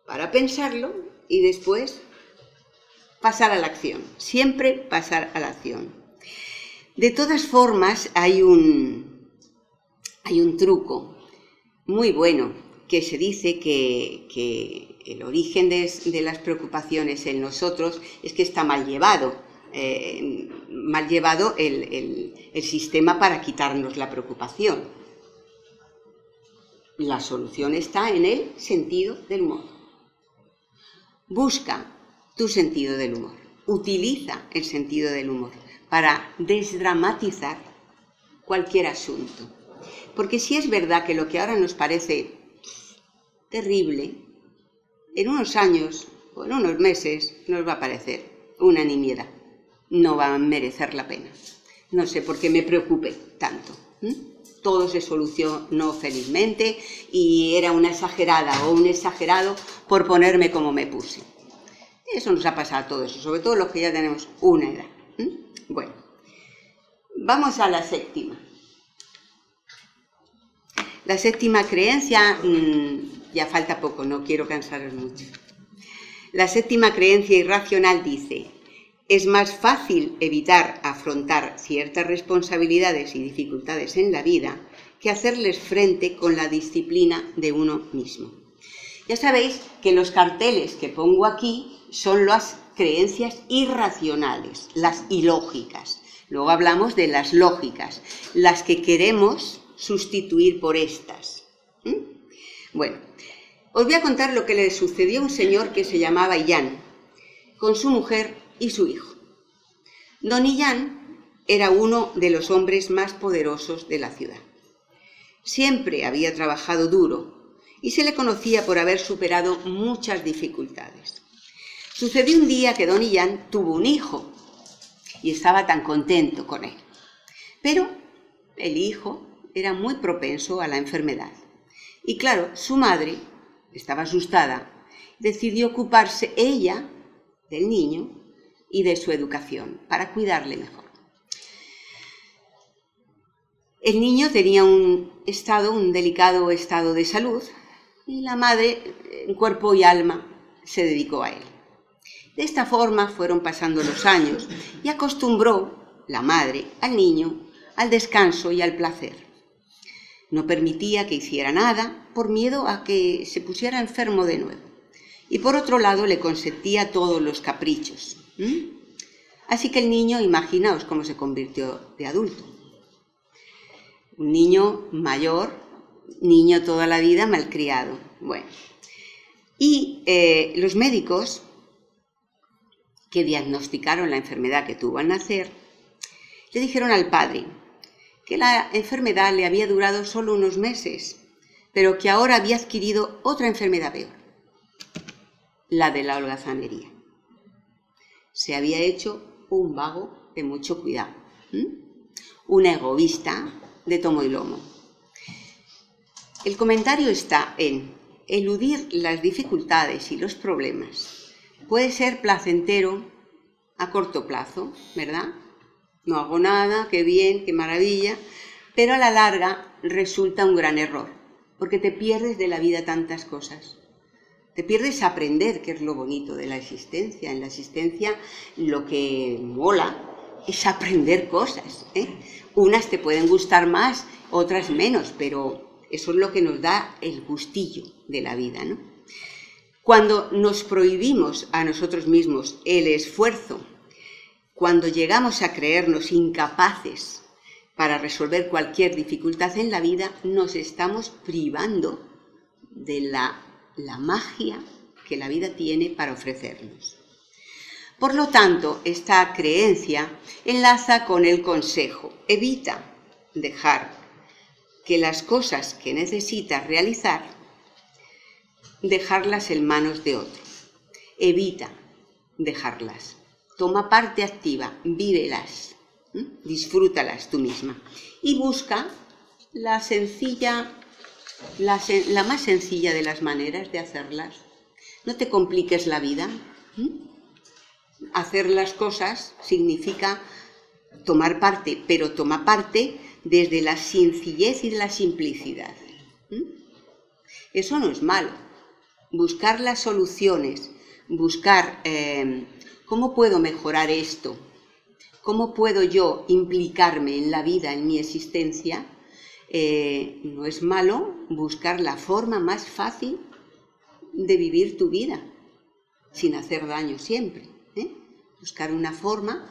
para pensarlo y después pasar a la acción. Siempre pasar a la acción. De todas formas, hay un truco muy bueno que se dice que el origen de las preocupaciones en nosotros es que está mal llevado el sistema para quitarnos la preocupación. La solución está en el sentido del humor. Busca tu sentido del humor. Utiliza el sentido del humor para desdramatizar cualquier asunto. Porque si es verdad que lo que ahora nos parece terrible, en unos años o en unos meses nos va a parecer una nimiedad. No va a merecer la pena. No sé por qué me preocupe tanto. Todo se solucionó felizmente y era una exagerada o un exagerado por ponerme como me puse. Eso nos ha pasado a todos, sobre todo los que ya tenemos una edad. Bueno, vamos a la séptima. La séptima creencia, ya falta poco, no quiero cansaros mucho. La séptima creencia irracional dice: es más fácil evitar afrontar ciertas responsabilidades y dificultades en la vida que hacerles frente con la disciplina de uno mismo. Ya sabéis que los carteles que pongo aquí son las creencias irracionales, las ilógicas. Luego hablamos de las lógicas, las que queremos sustituir por estas. Bueno, os voy a contar lo que le sucedió a un señor que se llamaba Illán, con su mujer y su hijo. Don Illán era uno de los hombres más poderosos de la ciudad. Siempre había trabajado duro y se le conocía por haber superado muchas dificultades. Sucedió un día que don Illán tuvo un hijo y estaba tan contento con él. Pero el hijo era muy propenso a la enfermedad. Y claro, su madre estaba asustada. Decidió ocuparse ella del niño y de su educación para cuidarle mejor. El niño tenía un delicado estado de salud y la madre, en cuerpo y alma, se dedicó a él. De esta forma fueron pasando los años y acostumbró la madre al niño al descanso y al placer. No permitía que hiciera nada por miedo a que se pusiera enfermo de nuevo. Y por otro lado le consentía todos los caprichos. Así que el niño, imaginaos cómo se convirtió de adulto. Un niño mayor, niño toda la vida malcriado. Bueno, y los médicos que diagnosticaron la enfermedad que tuvo al nacer, le dijeron al padre que la enfermedad le había durado solo unos meses, pero que ahora había adquirido otra enfermedad peor, la de la holgazanería. Se había hecho un vago de mucho cuidado, un egoísta de tomo y lomo. El comentario está en eludir las dificultades y los problemas puede ser placentero a corto plazo, ¿verdad? No hago nada, qué bien, qué maravilla, pero a la larga resulta un gran error, porque te pierdes de la vida tantas cosas. Te pierdes aprender, que es lo bonito de la existencia. En la existencia lo que mola es aprender cosas, ¿eh? Unas te pueden gustar más, otras menos, pero eso es lo que nos da el gustillo de la vida, ¿no? Cuando nos prohibimos a nosotros mismos el esfuerzo, cuando llegamos a creernos incapaces para resolver cualquier dificultad en la vida, nos estamos privando de la magia que la vida tiene para ofrecernos. Por lo tanto, esta creencia enlaza con el consejo. Evita dejar que las cosas que necesitas realizar, dejarlas en manos de otro. Evita dejarlas. Toma parte activa, vívelas, disfrútalas tú misma. Y busca la más sencilla de las maneras de hacerlas. No te compliques la vida. Hacer las cosas significa tomar parte, pero toma parte desde la sencillez y la simplicidad. Eso no es malo. Buscar las soluciones, buscar cómo puedo mejorar esto, cómo puedo yo implicarme en la vida, en mi existencia. No es malo buscar la forma más fácil de vivir tu vida, sin hacer daño siempre. Buscar una forma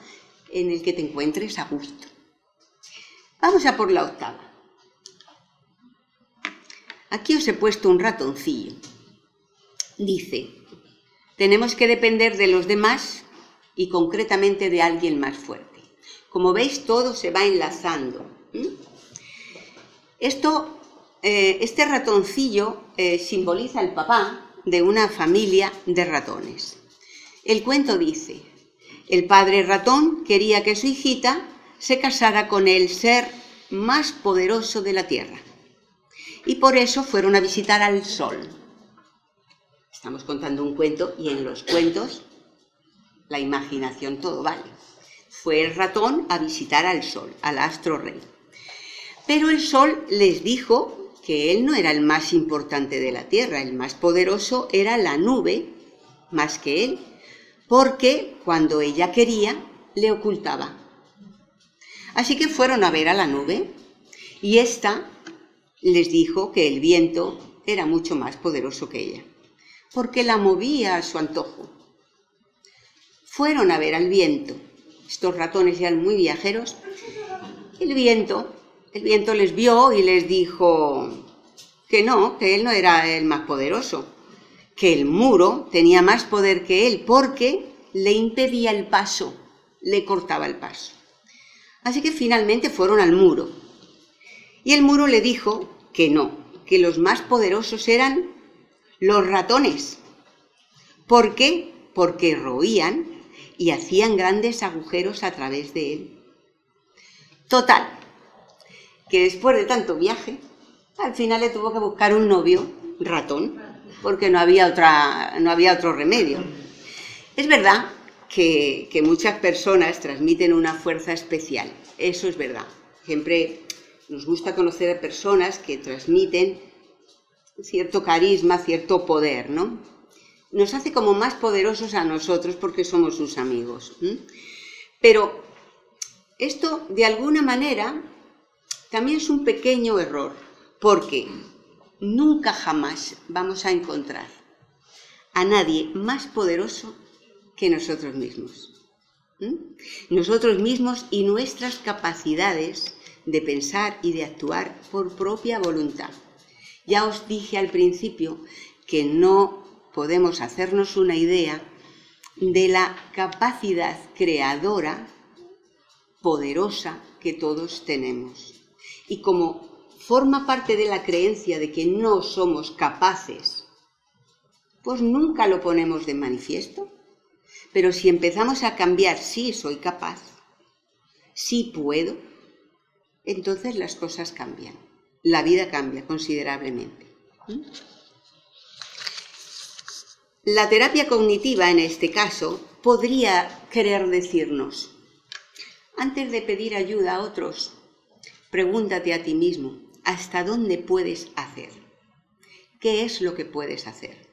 en la que te encuentres a gusto. Vamos a por la octava. Aquí os he puesto un ratoncillo. Dice, tenemos que depender de los demás y concretamente de alguien más fuerte. Como veis, todo se va enlazando. Este ratoncillo simboliza el papá de una familia de ratones. El cuento dice, el padre ratón quería que su hijita se casara con el ser más poderoso de la tierra. Y por eso fueron a visitar al sol. Estamos contando un cuento y en los cuentos la imaginación todo vale. Fue el ratón a visitar al sol, al astro rey. Pero el sol les dijo que él no era el más importante de la tierra, el más poderoso era la nube más que él, porque cuando ella quería, le ocultaba. Así que fueron a ver a la nube y ésta les dijo que el viento era mucho más poderoso que ella, porque la movía a su antojo. Fueron a ver al viento. Estos ratones eran muy viajeros. El viento les vio y les dijo que no, que él no era el más poderoso, que el muro tenía más poder que él porque le impedía el paso, le cortaba el paso. Así que finalmente fueron al muro. Y el muro le dijo que no, que los más poderosos eran los ratones. ¿Por qué? Porque roían y hacían grandes agujeros a través de él. Total, que después de tanto viaje, al final le tuvo que buscar un novio ratón, porque no había otro remedio. Es verdad que muchas personas transmiten una fuerza especial, eso es verdad. Siempre nos gusta conocer a personas que transmiten cierto carisma, cierto poder, ¿no? Nos hace como más poderosos a nosotros porque somos sus amigos. Pero esto, de alguna manera, también es un pequeño error, porque nunca jamás vamos a encontrar a nadie más poderoso que nosotros mismos. Nosotros mismos y nuestras capacidades de pensar y de actuar por propia voluntad. Ya os dije al principio que no podemos hacernos una idea de la capacidad creadora poderosa que todos tenemos. Y como forma parte de la creencia de que no somos capaces, pues nunca lo ponemos de manifiesto. Pero si empezamos a cambiar, sí soy capaz, sí puedo, entonces las cosas cambian, la vida cambia considerablemente. La terapia cognitiva, en este caso, podría querer decirnos, antes de pedir ayuda a otros, pregúntate a ti mismo, ¿hasta dónde puedes hacer? ¿Qué es lo que puedes hacer?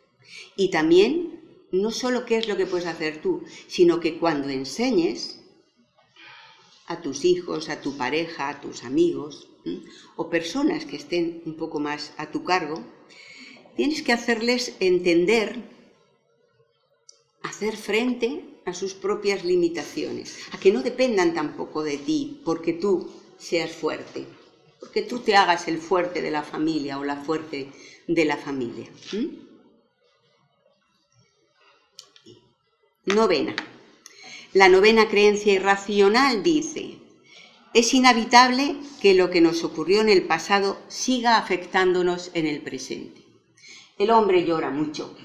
Y también, no solo qué es lo que puedes hacer tú, sino que cuando enseñes a tus hijos, a tu pareja, a tus amigos, o personas que estén un poco más a tu cargo, tienes que hacerles entender, hacer frente a sus propias limitaciones, a que no dependan tampoco de ti, porque tú seas fuerte, porque tú te hagas el fuerte de la familia o la fuerte de la familia. Novena. La novena creencia irracional dice: es inevitable que lo que nos ocurrió en el pasado siga afectándonos en el presente. El hombre llora mucho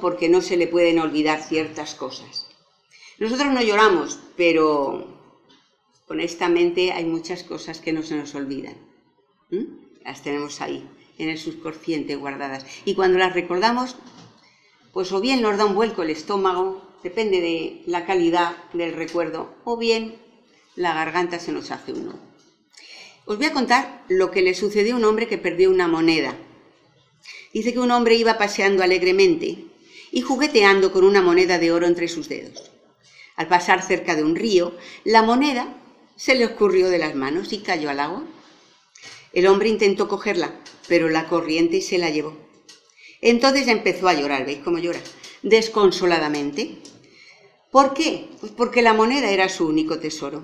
porque no se le pueden olvidar ciertas cosas. Nosotros no lloramos, pero honestamente hay muchas cosas que no se nos olvidan. Las tenemos ahí, en el subconsciente guardadas. Y cuando las recordamos, pues o bien nos da un vuelco el estómago, depende de la calidad del recuerdo, o bien la garganta se nos hace un nudo. Os voy a contar lo que le sucedió a un hombre que perdió una moneda. Dice que un hombre iba paseando alegremente y jugueteando con una moneda de oro entre sus dedos. Al pasar cerca de un río, la moneda se le escurrió de las manos y cayó al agua. El hombre intentó cogerla, pero la corriente se la llevó. Entonces empezó a llorar, ¿veis cómo llora? Desconsoladamente. ¿Por qué? Pues porque la moneda era su único tesoro.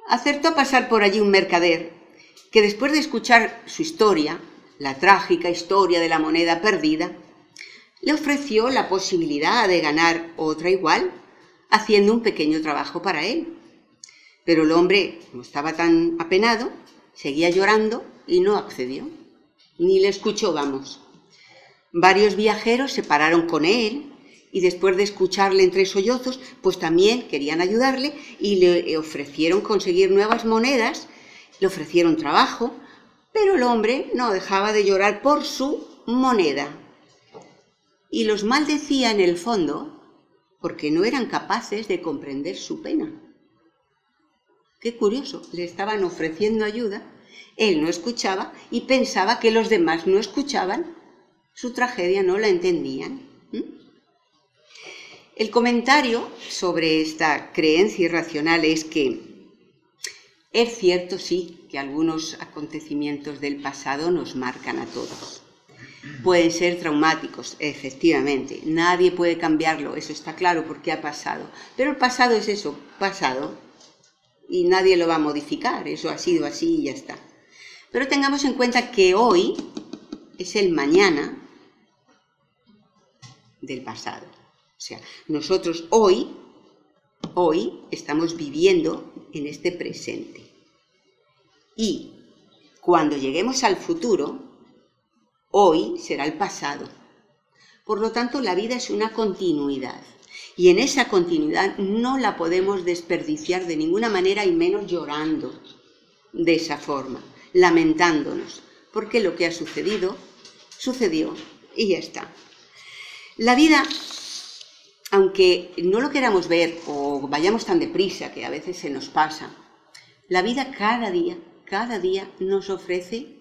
Acertó a pasar por allí un mercader que, después de escuchar su historia, la trágica historia de la moneda perdida, le ofreció la posibilidad de ganar otra igual, haciendo un pequeño trabajo para él. Pero el hombre, como estaba tan apenado, seguía llorando y no accedió. Ni le escuchó, vamos. Varios viajeros se pararon con él y después de escucharle entre sollozos, pues también querían ayudarle y le ofrecieron conseguir nuevas monedas, le ofrecieron trabajo, pero el hombre no dejaba de llorar por su moneda. Y los maldecía en el fondo porque no eran capaces de comprender su pena. Qué curioso, le estaban ofreciendo ayuda, él no escuchaba y pensaba que los demás no escuchaban, su tragedia no la entendían. El comentario sobre esta creencia irracional es que es cierto, sí, que algunos acontecimientos del pasado nos marcan a todos. Pueden ser traumáticos, efectivamente. Nadie puede cambiarlo, eso está claro porque ha pasado. Pero el pasado es eso, pasado. Y nadie lo va a modificar, eso ha sido así y ya está. Pero tengamos en cuenta que hoy es el mañana del pasado. O sea, nosotros hoy estamos viviendo en este presente. Y cuando lleguemos al futuro, hoy será el pasado. Por lo tanto, la vida es una continuidad. Y en esa continuidad no la podemos desperdiciar de ninguna manera y menos llorando de esa forma, lamentándonos, porque lo que ha sucedido, sucedió y ya está. La vida, aunque no lo queramos ver o vayamos tan deprisa que a veces se nos pasa, la vida cada día nos ofrece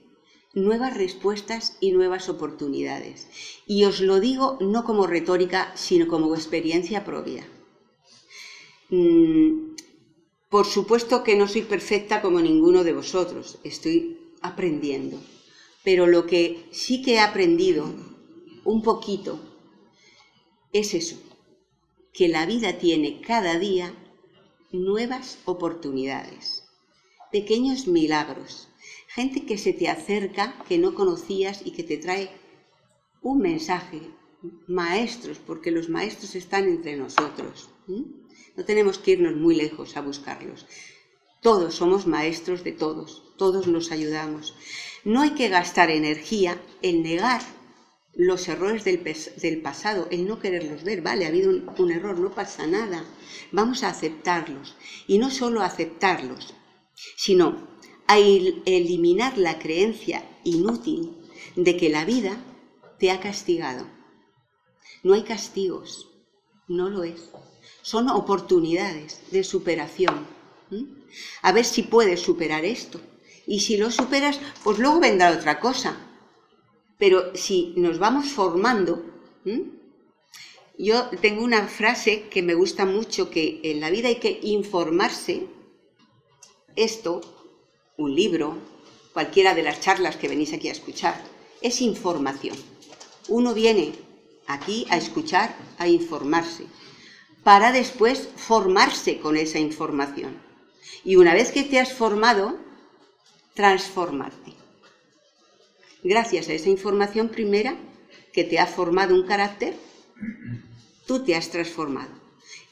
nuevas respuestas y nuevas oportunidades. Y os lo digo no como retórica, sino como experiencia propia. Por supuesto que no soy perfecta como ninguno de vosotros, estoy aprendiendo. Pero lo que sí que he aprendido un poquito es eso, que la vida tiene cada día nuevas oportunidades, pequeños milagros. Gente que se te acerca, que no conocías y que te trae un mensaje. Maestros, porque los maestros están entre nosotros. No tenemos que irnos muy lejos a buscarlos. Todos somos maestros de todos, todos nos ayudamos. No hay que gastar energía en negar los errores del pasado, en no quererlos ver. Vale, ha habido un error, no pasa nada. Vamos a aceptarlos. Y no solo aceptarlos, sino a eliminar la creencia inútil de que la vida te ha castigado. No hay castigos, no lo es. Son oportunidades de superación. A ver si puedes superar esto. Y si lo superas, pues luego vendrá otra cosa. Pero si nos vamos formando, yo tengo una frase que me gusta mucho, que en la vida hay que informarse. Esto, un libro, cualquiera de las charlas que venís aquí a escuchar, es información. Uno viene aquí a escuchar, a informarse, para después formarse con esa información. Y una vez que te has formado, transformarte. Gracias a esa información primera, que te ha formado un carácter, tú te has transformado.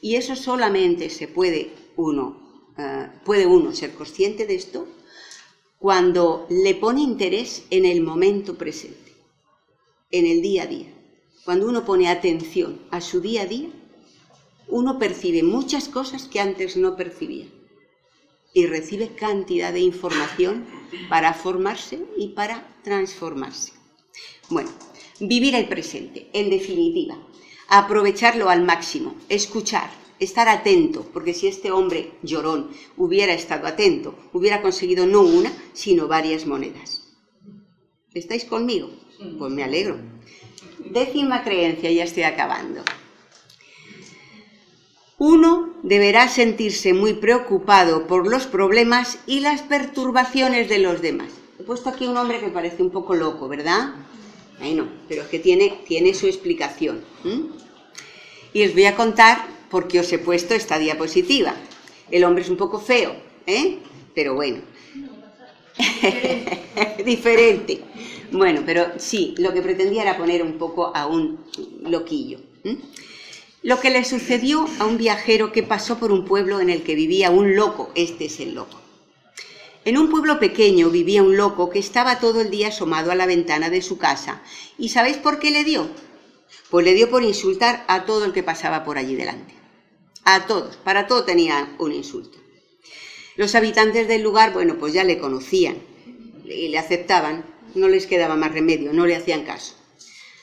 Y eso solamente puede uno ser consciente de esto cuando le pone interés en el momento presente, en el día a día. Cuando uno pone atención a su día a día, uno percibe muchas cosas que antes no percibía y recibe cantidad de información para formarse y para transformarse. Bueno, vivir el presente, en definitiva, aprovecharlo al máximo, escuchar, estar atento, porque si este hombre llorón hubiera estado atento, hubiera conseguido no una, sino varias monedas. ¿Estáis conmigo? Pues me alegro. 10ª creencia, ya estoy acabando. Uno deberá sentirse muy preocupado por los problemas y las perturbaciones de los demás. He puesto aquí un hombre que parece un poco loco, ¿verdad? Ay, no, pero es que tiene su explicación. Y os voy a contar por qué os he puesto esta diapositiva. El hombre es un poco feo, pero bueno. Diferente. Bueno, pero sí, lo que pretendía era poner un poco a un loquillo. Lo que le sucedió a un viajero que pasó por un pueblo en el que vivía un loco. Este es el loco. En un pueblo pequeño vivía un loco que estaba todo el día asomado a la ventana de su casa. ¿Y sabéis por qué le dio? Pues le dio por insultar a todo el que pasaba por allí delante. A todos, para todo tenía un insulto. Los habitantes del lugar, bueno, pues ya le conocían y le aceptaban, no les quedaba más remedio, no le hacían caso.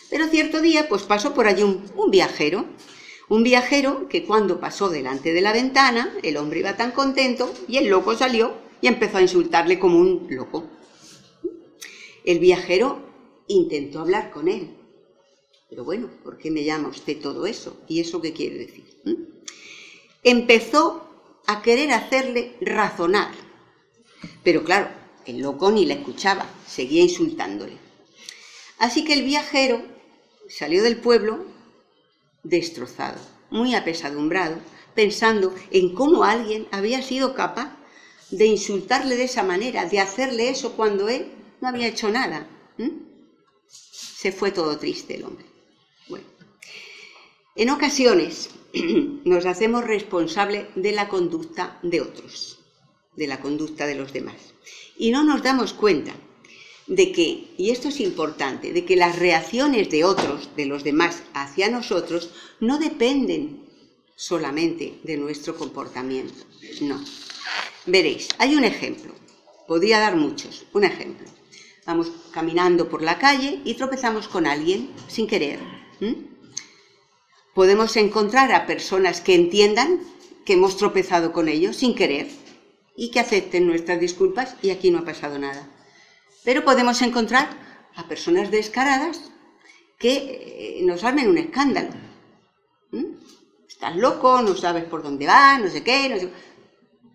Pero cierto día, pues pasó por allí un viajero que cuando pasó delante de la ventana, el hombre iba tan contento y el loco salió y empezó a insultarle como un loco. El viajero intentó hablar con él. Pero bueno, ¿por qué me llama usted todo eso? ¿Y eso qué quiere decir? Empezó a querer hacerle razonar. Pero claro, el loco ni le escuchaba, seguía insultándole. Así que el viajero salió del pueblo destrozado, muy apesadumbrado, pensando en cómo alguien había sido capaz de insultarle de esa manera, de hacerle eso cuando él no había hecho nada. Se fue todo triste el hombre. Bueno, en ocasiones nos hacemos responsables de la conducta de otros, de la conducta de los demás, y no nos damos cuenta de que, y esto es importante, de que las reacciones de otros, de los demás hacia nosotros, no dependen solamente de nuestro comportamiento, no. Veréis, hay un ejemplo, podría dar muchos, un ejemplo. Vamos caminando por la calle y tropezamos con alguien sin querer. Podemos encontrar a personas que entiendan que hemos tropezado con ellos sin querer y que acepten nuestras disculpas y aquí no ha pasado nada. Pero podemos encontrar a personas descaradas que nos armen un escándalo. Estás loco, no sabes por dónde vas, no sé qué, no sé...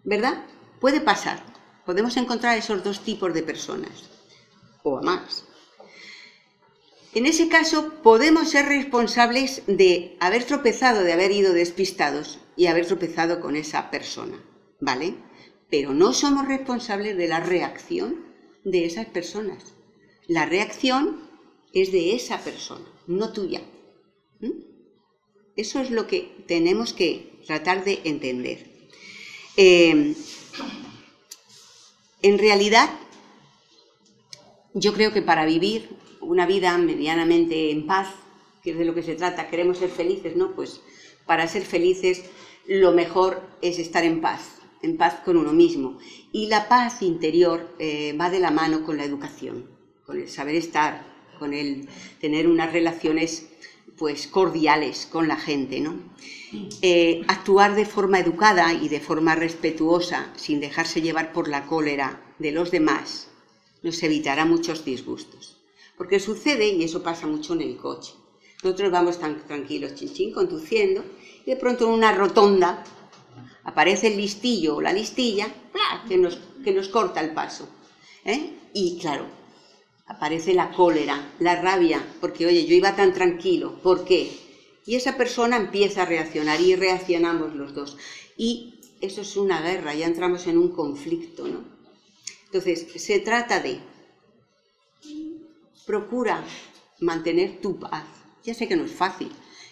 ¿verdad? Puede pasar. Podemos encontrar esos dos tipos de personas, o a más. En ese caso, podemos ser responsables de haber tropezado, de haber ido despistados y haber tropezado con esa persona, ¿vale? Pero no somos responsables de la reacción de esas personas. La reacción es de esa persona, no tuya. Eso es lo que tenemos que tratar de entender. En realidad, yo creo que para vivir una vida medianamente en paz, que es de lo que se trata, queremos ser felices, ¿no? Pues para ser felices lo mejor es estar en paz con uno mismo. Y la paz interior va de la mano con la educación, con el saber estar, con el tener unas relaciones pues cordiales con la gente, ¿no? Actuar de forma educada y de forma respetuosa, sin dejarse llevar por la cólera de los demás, nos evitará muchos disgustos. Porque sucede, y eso pasa mucho en el coche, nosotros vamos tan tranquilos, chin, conduciendo, y de pronto en una rotonda aparece el listillo o la listilla que nos corta el paso. Y claro, aparece la cólera, la rabia, porque oye, yo iba tan tranquilo, ¿por qué? Y esa persona empieza a reaccionar y reaccionamos los dos. Y eso es una guerra, ya entramos en un conflicto, ¿no? Entonces, se trata de procura mantener tu paz. Ya sé que no es fácil,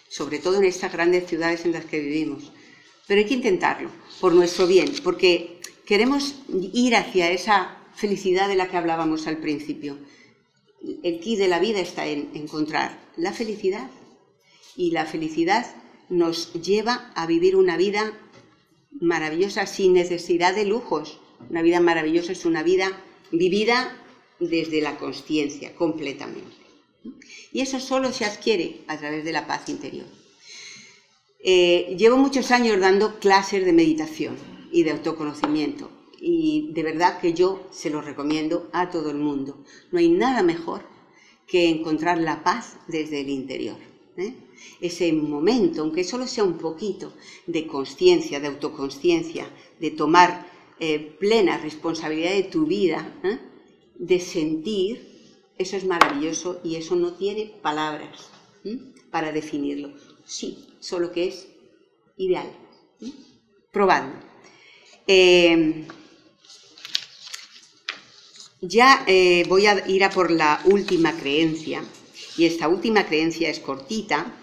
sobre todo en estas grandes ciudades en las que vivimos, pero hay que intentarlo, por nuestro bien, porque queremos ir hacia esa felicidad de la que hablábamos al principio. El quid de la vida está en encontrar la felicidad, y la felicidad nos lleva a vivir una vida maravillosa sin necesidad de lujos. Una vida maravillosa es una vida vivida desde la consciencia, completamente. Y eso solo se adquiere a través de la paz interior. Llevo muchos años dando clases de meditación y de autoconocimiento, y de verdad que yo se lo recomiendo a todo el mundo. No hay nada mejor que encontrar la paz desde el interior. Ese momento, aunque solo sea un poquito, de consciencia, de autoconsciencia, de tomar plena responsabilidad de tu vida, de sentir, eso es maravilloso y eso no tiene palabras para definirlo. Sí, solo que es ideal. Probadlo. Voy a ir a por la última creencia, y esta última creencia es cortita.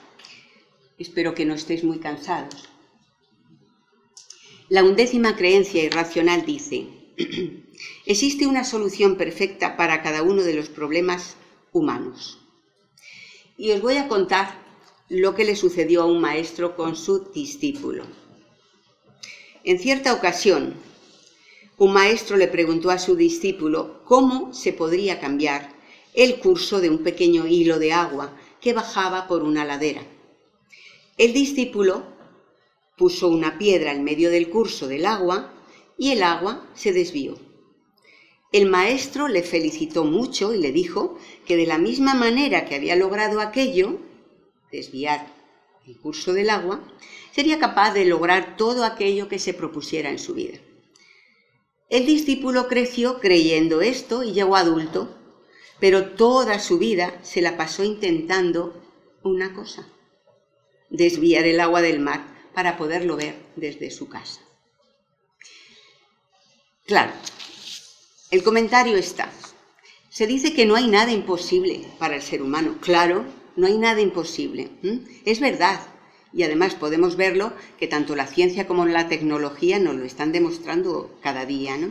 Espero que no estéis muy cansados. La 11ª creencia irracional dice: existe una solución perfecta para cada uno de los problemas humanos. Y os voy a contar lo que le sucedió a un maestro con su discípulo. En cierta ocasión, un maestro le preguntó a su discípulo cómo se podría cambiar el curso de un pequeño hilo de agua que bajaba por una ladera. El discípulo puso una piedra en medio del curso del agua y el agua se desvió. El maestro le felicitó mucho y le dijo que de la misma manera que había logrado aquello, desviar el curso del agua, sería capaz de lograr todo aquello que se propusiera en su vida. El discípulo creció creyendo esto y llegó adulto, pero toda su vida se la pasó intentando una cosa: desviar el agua del mar para poderlo ver desde su casa. Claro, el comentario está. Se dice que no hay nada imposible para el ser humano. Claro, no hay nada imposible. Es verdad. Y además podemos verlo, que tanto la ciencia como la tecnología nos lo están demostrando cada día, ¿no?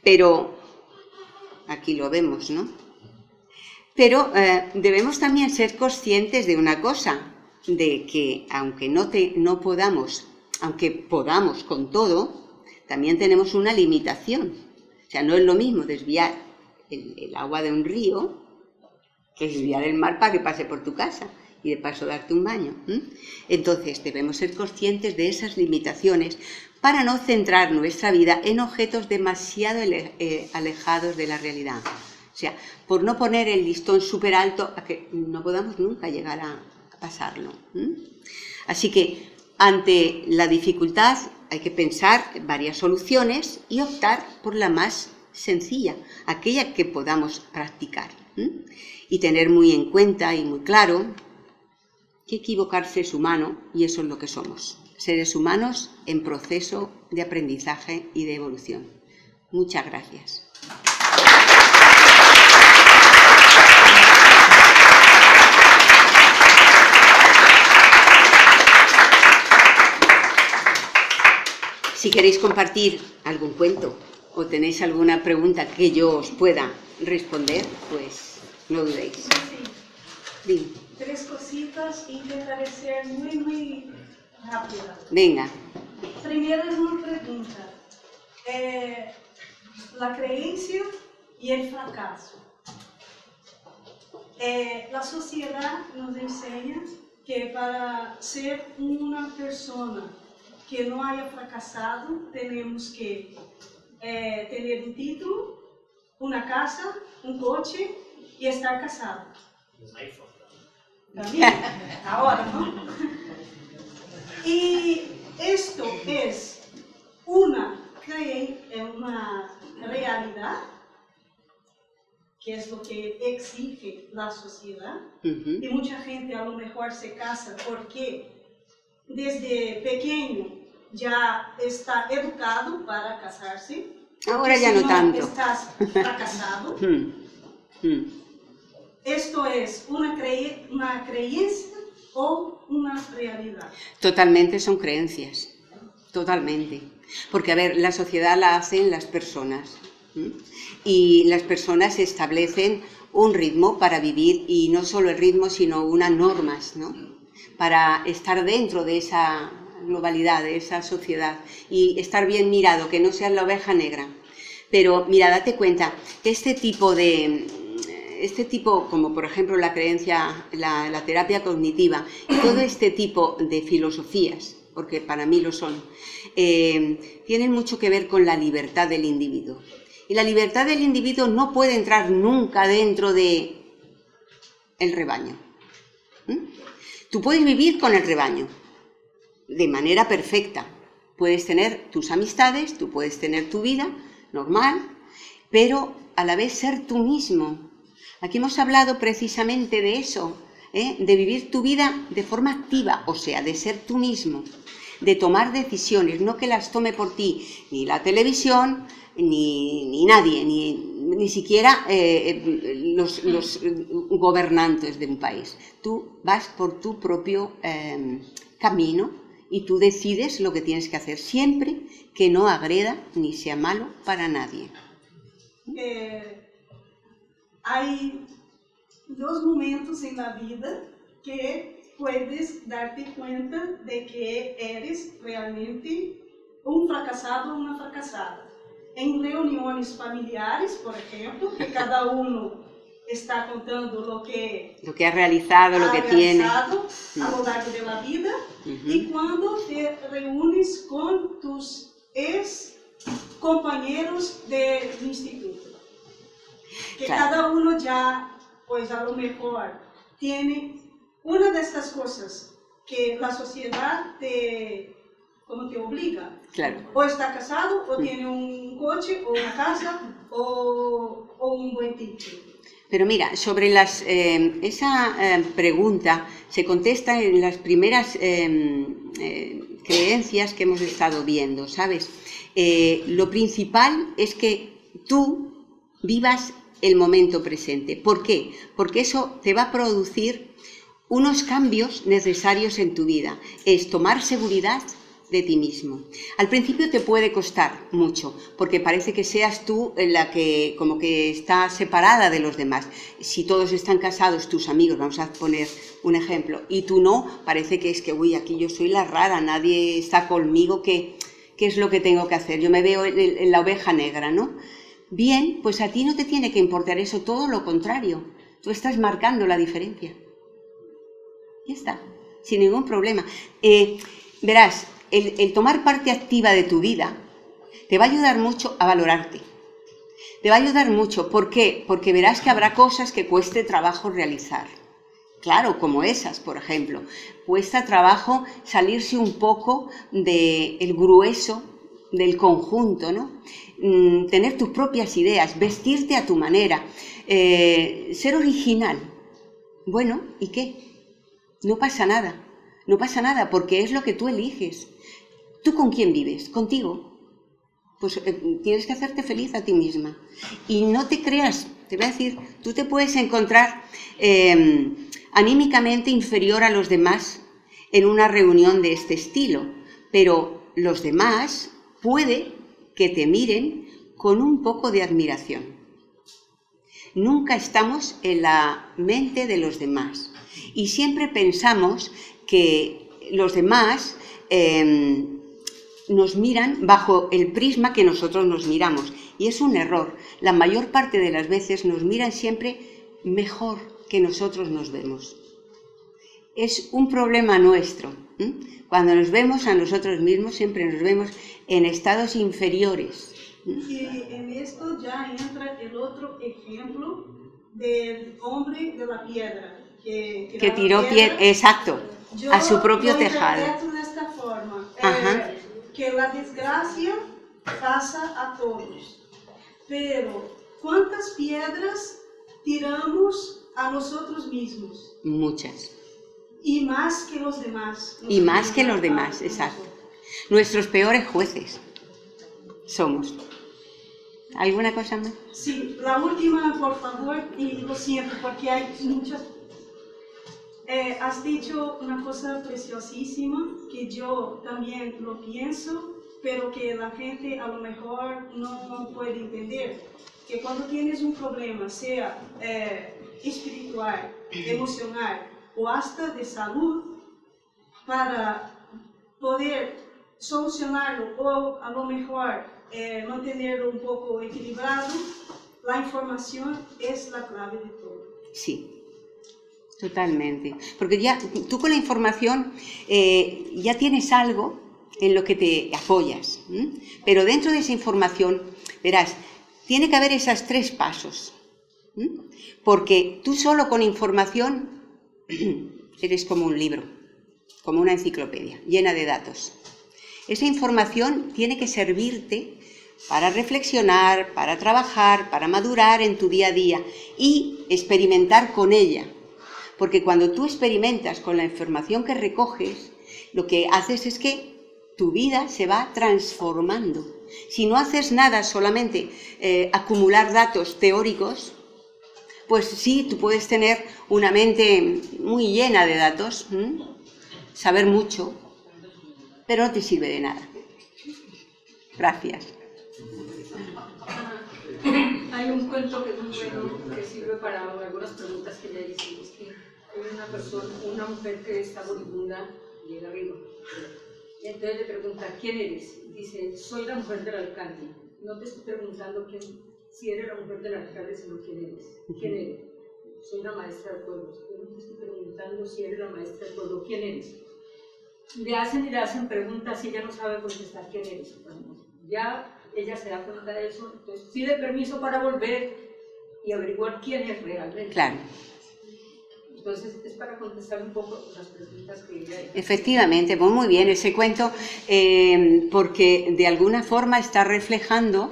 Pero, aquí lo vemos, ¿no? Pero debemos también ser conscientes de una cosa, de que aunque podamos con todo, también tenemos una limitación. O sea, no es lo mismo desviar el agua de un río que desviar el mar para que pase por tu casa y de paso darte un baño. Entonces debemos ser conscientes de esas limitaciones para no centrar nuestra vida en objetos demasiado alejados de la realidad. O sea, por no poner el listón súper alto a que no podamos nunca llegar a pasarlo. Así que ante la dificultad hay que pensar varias soluciones y optar por la más sencilla, aquella que podamos practicar. Y tener muy en cuenta y muy claro que equivocarse es humano y eso es lo que somos, seres humanos en proceso de aprendizaje y de evolución. Muchas gracias. Si queréis compartir algún cuento o tenéis alguna pregunta que yo os pueda responder, pues no dudéis. Sí. Dime. 3 cositas y intentaré ser muy rápida. Venga. Primero es una pregunta. La creencia y el fracaso. la sociedad nos enseña que para ser una persona que no haya fracasado, tenemos que tener un título, una casa, un coche y estar casado. También, ahora, ¿no? Y esto es una realidad, que es lo que exige la sociedad. Y mucha gente a lo mejor se casa porque desde pequeño ya está educado para casarse. Ahora ya no tanto. Estás fracasado. ¿Esto es una creencia o una realidad? Totalmente son creencias, totalmente. Porque, a ver, la sociedad la hacen las personas. Y las personas establecen un ritmo para vivir, y no solo el ritmo, sino unas normas, ¿no? Para estar dentro de esa globalidad, de esa sociedad, y estar bien mirado, que no seas la oveja negra. Pero, mira, date cuenta que este tipo, como por ejemplo la creencia, la terapia cognitiva, y todo este tipo de filosofías, porque para mí lo son, tienen mucho que ver con la libertad del individuo. Y la libertad del individuo no puede entrar nunca dentro del rebaño. Tú puedes vivir con el rebaño de manera perfecta. Puedes tener tus amistades, tú puedes tener tu vida normal, pero a la vez ser tú mismo. Aquí hemos hablado precisamente de eso, de vivir tu vida de forma activa, o sea, de ser tú mismo, de tomar decisiones, no que las tome por ti ni la televisión, ni nadie, ni siquiera los gobernantes de un país. Tú vas por tu propio camino y tú decides lo que tienes que hacer, siempre que no agreda ni sea malo para nadie. Hay dos momentos en la vida que puedes darte cuenta de que eres realmente un fracasado o una fracasada. En reuniones familiares, por ejemplo, que cada uno está contando lo que ha realizado, lo que tiene a lo largo de la vida, y cuando te reúnes con tus ex compañeros del instituto, que claro, cada uno ya, pues a lo mejor, tiene una de estas cosas que la sociedad te obliga. Claro. O está casado, o tiene un coche, o una casa, o un buen título. Pero mira, sobre esa pregunta se contesta en las primeras creencias que hemos estado viendo, ¿sabes? Lo principal es que tú vivas el momento presente. ¿Por qué? Porque eso te va a producir unos cambios necesarios en tu vida. Es tomar seguridad de ti mismo. Al principio te puede costar mucho, porque parece que seas tú la que como que está separada de los demás. Si todos están casados, tus amigos, vamos a poner un ejemplo, y tú no, parece que es que, uy, aquí yo soy la rara, nadie está conmigo, ¿qué es lo que tengo que hacer? Yo me veo en la oveja negra, ¿no? Bien, pues a ti no te tiene que importar eso, todo lo contrario. Tú estás marcando la diferencia. Ya está, sin ningún problema. Verás, el tomar parte activa de tu vida te va a ayudar mucho a valorarte. Te va a ayudar mucho. ¿Por qué? Porque verás que habrá cosas que cueste trabajo realizar. Claro, como esas, por ejemplo. Cuesta trabajo salirse un poco del grueso, del conjunto, ¿no? Tener tus propias ideas, vestirte a tu manera, ser original. Bueno, ¿y qué? No pasa nada. No pasa nada, porque es lo que tú eliges. ¿Tú con quién vives? ¿Contigo? Pues tienes que hacerte feliz a ti misma. Y no te creas, te voy a decir, tú te puedes encontrar anímicamente inferior a los demás en una reunión de este estilo, pero los demás puede que te miren con un poco de admiración. Nunca estamos en la mente de los demás y siempre pensamos que los demás nos miran bajo el prisma que nosotros nos miramos, y es un error. La mayor parte de las veces nos miran siempre mejor que nosotros nos vemos. Es un problema nuestro. Cuando nos vemos a nosotros mismos, siempre nos vemos en estados inferiores. Y en esto ya entra el otro ejemplo del hombre de la piedra. Que tiró piedra, exacto, a su propio tejado. Yo lo interpreto de esta forma, que la desgracia pasa a todos, pero ¿cuántas piedras tiramos a nosotros mismos? Muchas. Y más que los demás. Y más que los demás, exacto. Nuestros peores jueces somos. ¿Alguna cosa más? Sí, la última, por favor, y lo siento, porque hay muchas... has dicho una cosa preciosísima, que yo también lo pienso, pero que la gente a lo mejor no puede entender. Que cuando tienes un problema, sea espiritual, emocional o hasta de salud, para poder solucionarlo o a lo mejor mantenerlo un poco equilibrado, la información es la clave de todo. Sí. Totalmente, porque ya tú con la información ya tienes algo en lo que te apoyas, pero dentro de esa información, verás, tiene que haber esos 3 pasos, porque tú solo con información eres como un libro, como una enciclopedia llena de datos. Esa información tiene que servirte para reflexionar, para trabajar, para madurar en tu día a día y experimentar con ella. Porque cuando tú experimentas con la información que recoges, lo que haces es que tu vida se va transformando. Si no haces nada, solamente acumular datos teóricos, pues sí, tú puedes tener una mente muy llena de datos, saber mucho, pero no te sirve de nada. Gracias. Hay un cuento que es muy bueno, que sirve para algunas preguntas que ya hicimos. Hay una mujer que está moribunda, llega arriba. Y entonces le pregunta, ¿quién eres? Dice, soy la mujer del alcalde. No te estoy preguntando si eres la mujer del alcalde, sino quién eres. ¿Quién eres? Soy la maestra del pueblo. Yo no te estoy preguntando si eres la maestra del pueblo, ¿quién eres? Le hacen preguntas y ella no sabe contestar quién eres. Ya ella se da cuenta de eso, entonces pide permiso para volver y averiguar quién es realmente. Claro. Entonces es para contestar un poco las preguntas que ella hizo. Efectivamente, pues muy bien ese cuento, porque de alguna forma está reflejando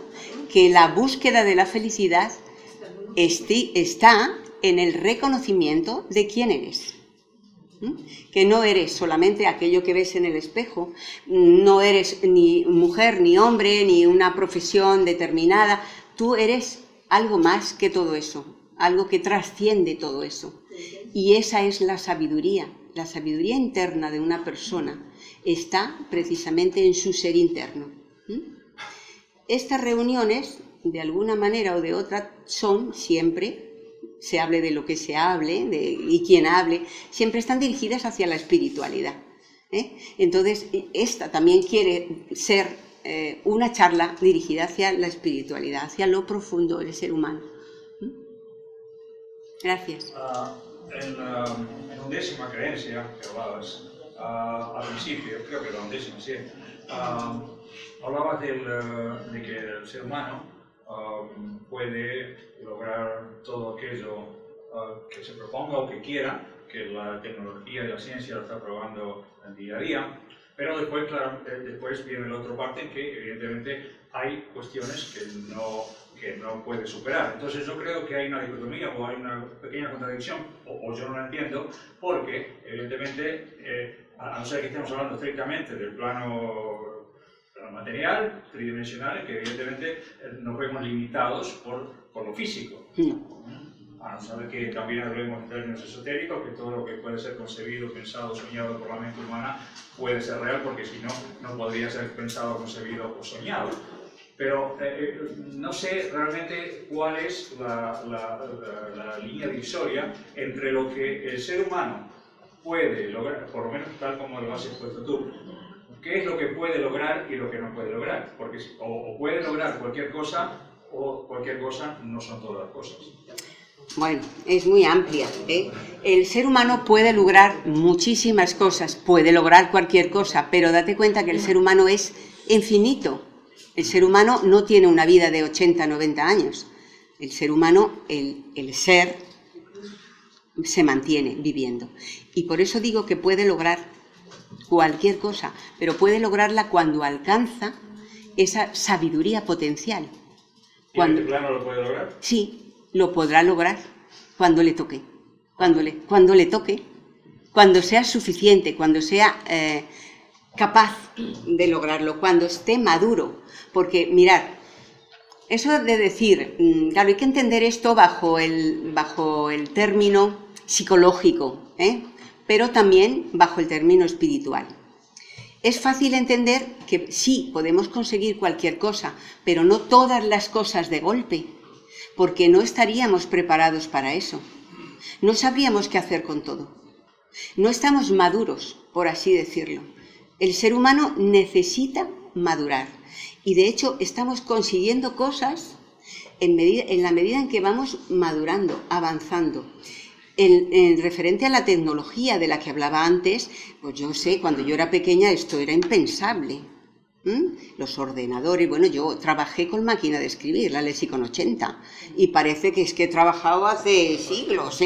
que la búsqueda de la felicidad está en el reconocimiento de quién eres. Que no eres solamente aquello que ves en el espejo, no eres ni mujer, ni hombre, ni una profesión determinada, tú eres algo más que todo eso, algo que trasciende todo eso. Y esa es la sabiduría interna de una persona está precisamente en su ser interno. Estas reuniones, de alguna manera o de otra, son siempre, se hable de lo que se hable y quien hable, siempre están dirigidas hacia la espiritualidad. Entonces, esta también quiere ser una charla dirigida hacia la espiritualidad, hacia lo profundo del ser humano. Gracias. En undécima creencia que hablabas, al principio, creo que la undécima, sí, hablabas de que el ser humano puede lograr todo aquello que se proponga o que quiera, que la tecnología y la ciencia lo está probando día a día, pero después, claro, después viene la otra parte en que evidentemente hay cuestiones que no puede superar. Entonces yo creo que hay una dicotomía o hay una pequeña contradicción, o yo no la entiendo, porque evidentemente, a no ser que estemos hablando estrictamente del plano material, tridimensional, que evidentemente nos vemos limitados por lo físico. A no saber que también hablemos en términos esotéricos, que todo lo que puede ser concebido, pensado, soñado por la mente humana puede ser real, porque si no, no podría ser pensado, concebido o soñado. Pero no sé realmente cuál es la línea divisoria entre lo que el ser humano puede lograr, por lo menos tal como lo has expuesto tú. ¿Qué es lo que puede lograr y lo que no puede lograr? Porque o puede lograr cualquier cosa, o cualquier cosa no son todas las cosas. Bueno, es muy amplia, ¿eh? El ser humano puede lograr muchísimas cosas, puede lograr cualquier cosa, pero date cuenta que el ser humano es infinito. El ser humano no tiene una vida de 80, 90 años. El ser humano, el ser, se mantiene viviendo. Y por eso digo que puede lograr cualquier cosa, pero puede lograrla cuando alcanza esa sabiduría potencial. ¿Y en este plano lo puede lograr? Sí, lo podrá lograr cuando le toque. Cuando le toque, cuando sea suficiente, cuando sea capaz de lograrlo, cuando esté maduro. Porque, mirad, eso de decir, claro, hay que entender esto bajo el término psicológico, pero también bajo el término espiritual. Es fácil entender que sí, podemos conseguir cualquier cosa, pero no todas las cosas de golpe, porque no estaríamos preparados para eso. No sabríamos qué hacer con todo. No estamos maduros, por así decirlo. El ser humano necesita madurar. Y de hecho estamos consiguiendo cosas en la medida en que vamos madurando, avanzando. En referente a la tecnología de la que hablaba antes, pues yo sé, cuando yo era pequeña esto era impensable. Los ordenadores, bueno, yo trabajé con máquina de escribir, la Lexicon 80, y parece que es que he trabajado hace siglos,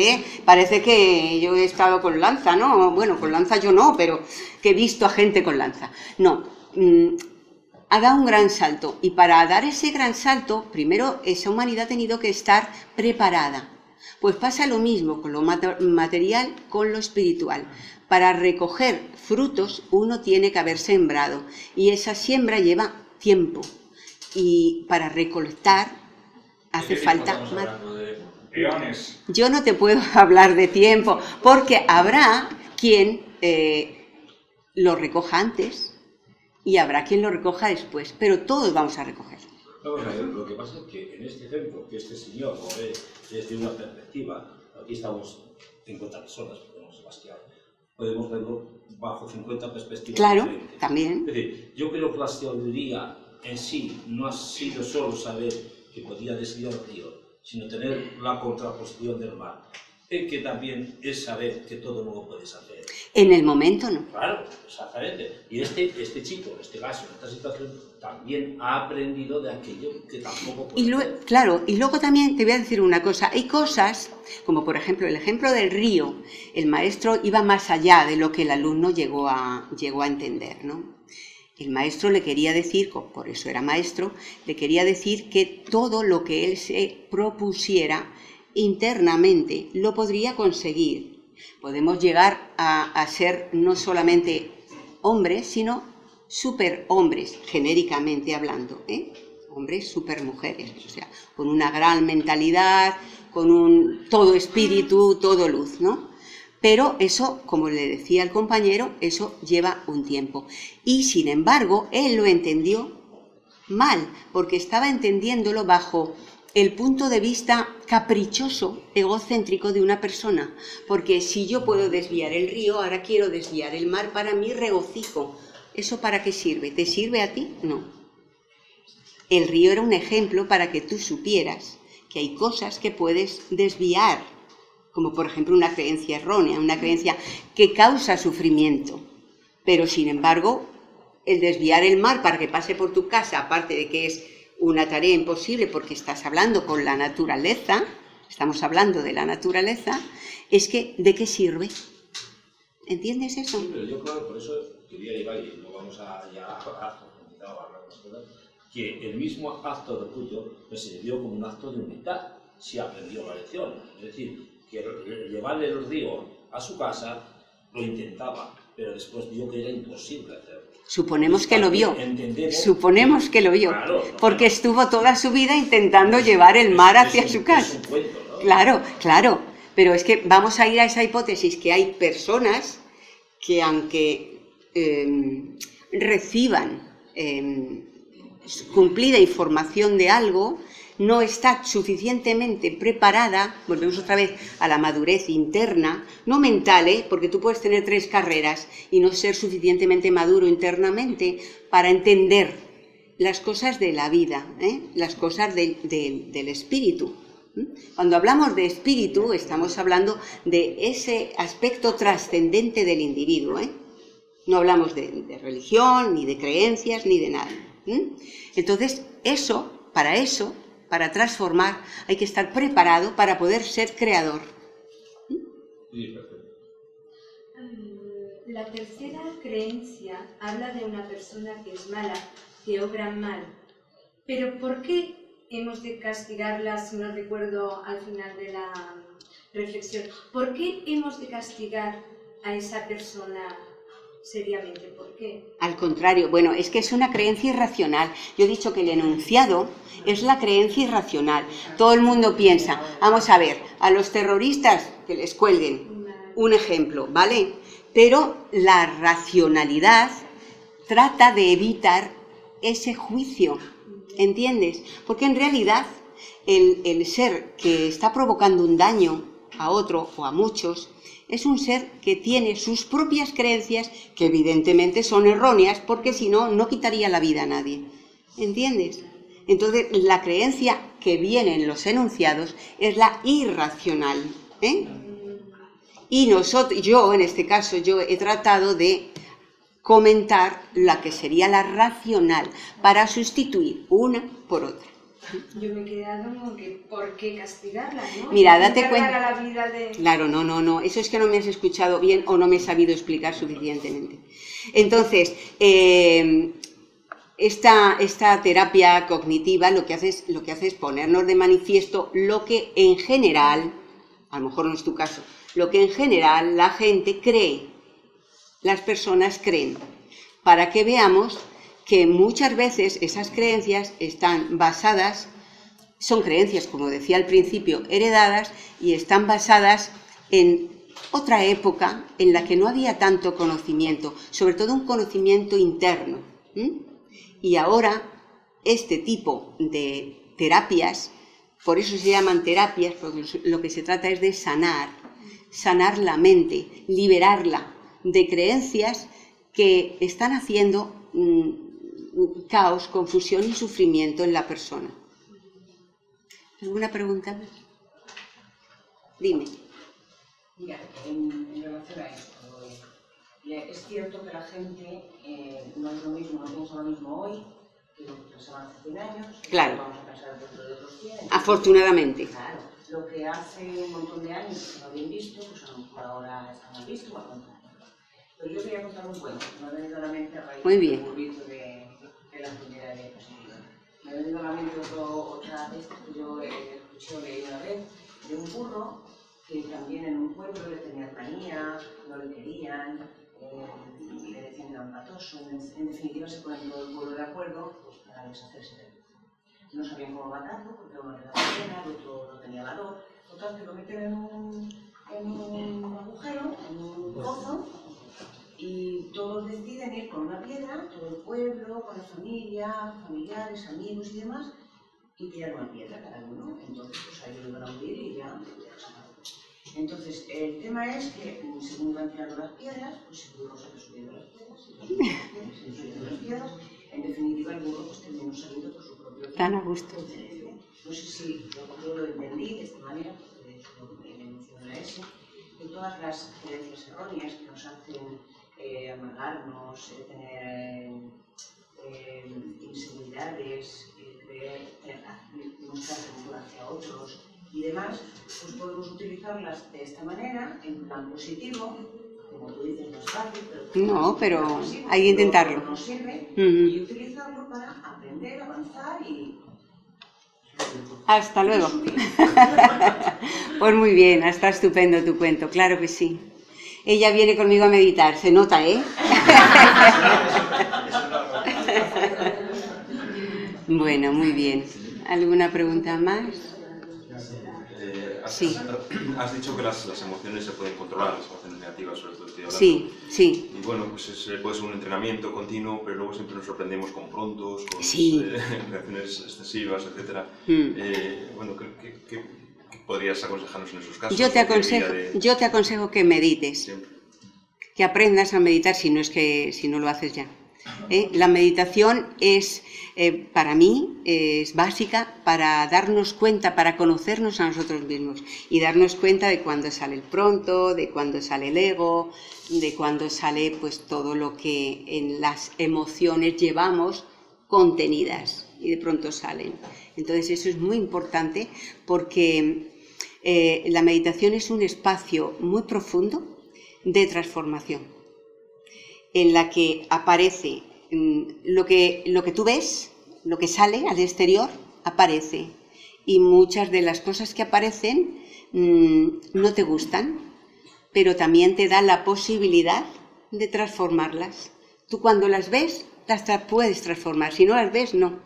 parece que yo he estado con lanza, ¿no? Bueno, con lanza yo no, pero que he visto a gente con lanza. No, ha dado un gran salto, y para dar ese gran salto, primero esa humanidad ha tenido que estar preparada. Pues pasa lo mismo con lo material, con lo espiritual. Para recoger frutos uno tiene que haber sembrado y esa siembra lleva tiempo. Y para recolectar hace falta... Eones. Yo no te puedo hablar de tiempo porque habrá quien lo recoja antes y habrá quien lo recoja después, pero todos vamos a recoger. Vamos a ver, lo que pasa es que en este ejemplo, que este señor lo ve desde una perspectiva, aquí estamos 50 personas, Sebastián, podemos verlo bajo 50 perspectivas diferentes. Claro, también. Es decir, yo creo que la sabiduría en sí no ha sido solo saber que podía desviar el río, sino tener la contraposición del mar, que también es saber que todo no lo puedes hacer. En el momento no. Claro, exactamente. Y este chico, en este caso, en esta situación, también ha aprendido de aquello que tampoco puede hacer. Claro, y luego también te voy a decir una cosa. Hay cosas, como por ejemplo el ejemplo del río, el maestro iba más allá de lo que el alumno llegó a entender, ¿no? El maestro le quería decir, por eso era maestro, le quería decir que todo lo que él se propusiera internamente lo podría conseguir. Podemos llegar a ser no solamente hombres, sino superhombres, genéricamente hablando, hombres supermujeres, o sea, con una gran mentalidad, con un todo espíritu, todo luz, ¿no? Pero eso, como le decía el compañero, eso lleva un tiempo. Y sin embargo, él lo entendió mal, porque estaba entendiéndolo bajo el punto de vista caprichoso, egocéntrico de una persona. Porque si yo puedo desviar el río, ahora quiero desviar el mar para mi regocijo. ¿Eso para qué sirve? ¿Te sirve a ti? No. El río era un ejemplo para que tú supieras que hay cosas que puedes desviar, como por ejemplo una creencia errónea, una creencia que causa sufrimiento. Pero sin embargo, el desviar el mar para que pase por tu casa, aparte de que es una tarea imposible porque estás hablando con la naturaleza, estamos hablando de la naturaleza, es que ¿de qué sirve? ¿Entiendes eso? Sí, pero yo claro, por eso quería llevar, y no vamos a profundizar o hablar más cosas, que el mismo acto de Puyo pues, se vio como un acto de humildad, si aprendió la lección. Es decir, que llevarle el río a su casa lo intentaba, pero después vio que era imposible hacerlo. Suponemos que lo vio, suponemos que lo vio, porque estuvo toda su vida intentando llevar el mar hacia su casa. Es un cuento, ¿no? Claro, claro, pero es que vamos a ir a esa hipótesis que hay personas que aunque reciban cumplida información de algo, no está suficientemente preparada, volvemos otra vez a la madurez interna, no mental, porque tú puedes tener 3 carreras y no ser suficientemente maduro internamente para entender las cosas de la vida, las cosas del espíritu, Cuando hablamos de espíritu, estamos hablando de ese aspecto trascendente del individuo, ¿eh? No hablamos de religión, ni de creencias, ni de nada. Entonces, para transformar, hay que estar preparado para poder ser creador. La tercera creencia habla de una persona que es mala, que obra mal. Pero ¿por qué hemos de castigarla, si no recuerdo al final de la reflexión? ¿Por qué hemos de castigar a esa persona seriamente? ¿Por qué? Al contrario, bueno, es que es una creencia irracional. Yo he dicho que el enunciado es la creencia irracional. Todo el mundo piensa, vamos a ver, a los terroristas que les cuelguen, un ejemplo, ¿vale? Pero la racionalidad trata de evitar ese juicio, ¿entiendes? Porque en realidad el ser que está provocando un daño a otro o a muchos es un ser que tiene sus propias creencias, que evidentemente son erróneas, porque si no, no quitaría la vida a nadie, ¿entiendes? Entonces, la creencia que viene en los enunciados es la irracional, ¿eh? Y yo, en este caso, yo he tratado de comentar la que sería la racional, para sustituir una por otra. Yo me he quedado como que, ¿por qué castigarla, no? Mira, date cuenta. La vida de... Claro, no, eso es que no me has escuchado bien o no me he sabido explicar suficientemente. Entonces, esta terapia cognitiva lo que hace es ponernos de manifiesto lo que en general, a lo mejor no es tu caso, lo que en general la gente cree, las personas creen, para que veamos que muchas veces esas creencias están basadas, son creencias, como decía al principio, heredadas, y están basadas en otra época en la que no había tanto conocimiento, sobre todo un conocimiento interno. Y ahora este tipo de terapias, por eso se llaman terapias, porque lo que se trata es de sanar la mente, liberarla de creencias que están haciendo caos, confusión y sufrimiento en la persona. ¿Alguna pregunta? Dime. Mira, en relación a esto, es cierto que la gente no es lo mismo, no piensa lo mismo hoy que lo que pensaba hace 100 años. Claro. Vamos a pensar dentro de otros 100. Afortunadamente. Claro. Lo que hace un montón de años que no habían visto, pues a lo mejor ahora está mal visto o al contrario. Pero yo quería contar un cuento, me ha venido a la mente a raíz del burrito de la primera diapositiva. Me ha venido a la mente otra vez que yo escuché o leí una vez de un burro que también en un pueblo le tenían manía, no le querían, le decían que era un patoso. En definitiva se ponen todo el pueblo de acuerdo pues, para deshacerse de él. No sabían cómo matarlo porque uno le daba pena, el otro no tenía valor. Total, que lo meten en un agujero, en un pozo, y todos deciden ir con una piedra, todo el pueblo, con la familia, familiares, amigos y demás, y tirar una piedra cada uno. Entonces, pues ahí lo van a hundir y ya se acabó. Entonces, el tema es que según van tirando las piedras, pues el burro se va subiendo las piedras, se subiendo las piedras, en definitiva el burro pues terminó saliendo por su propio Tan a gusto. No sé si yo lo entendí de esta manera, porque de hecho me emociona eso, de todas las creencias erróneas que nos hacen amargarnos, tener inseguridades, mostrar temor hacia otros y demás, pues podemos utilizarlas de esta manera, en plan positivo, como tú dices, no es fácil, pero hay que intentarlo. Nos sirve, y utilizarlo para aprender, avanzar y... Hasta luego. Pues muy bien, está estupendo tu cuento, claro que sí. Ella viene conmigo a meditar, se nota, ¿eh? Bueno, muy bien. ¿Alguna pregunta más? Sí. Has dicho que las emociones se pueden controlar, las emociones negativas, sobre todo estoy hablando. Sí, sí. Y bueno, pues puede ser un entrenamiento continuo, pero luego siempre nos sorprendemos con prontos, con reacciones excesivas, etc. Bueno, ¿qué podrías aconsejarnos en esos casos? Yo te aconsejo que medites, que aprendas a meditar si no lo haces ya. La meditación es, para mí, es básica para darnos cuenta, para conocernos a nosotros mismos y darnos cuenta de cuándo sale el pronto, de cuándo sale el ego, de cuándo sale pues todo lo que en las emociones llevamos contenidas y de pronto salen. Entonces eso es muy importante porque la meditación es un espacio muy profundo de transformación en la que aparece lo que tú ves, lo que sale al exterior, aparece. Y muchas de las cosas que aparecen no te gustan, pero también te da la posibilidad de transformarlas. Tú cuando las ves, las puedes transformar. Si no las ves, no,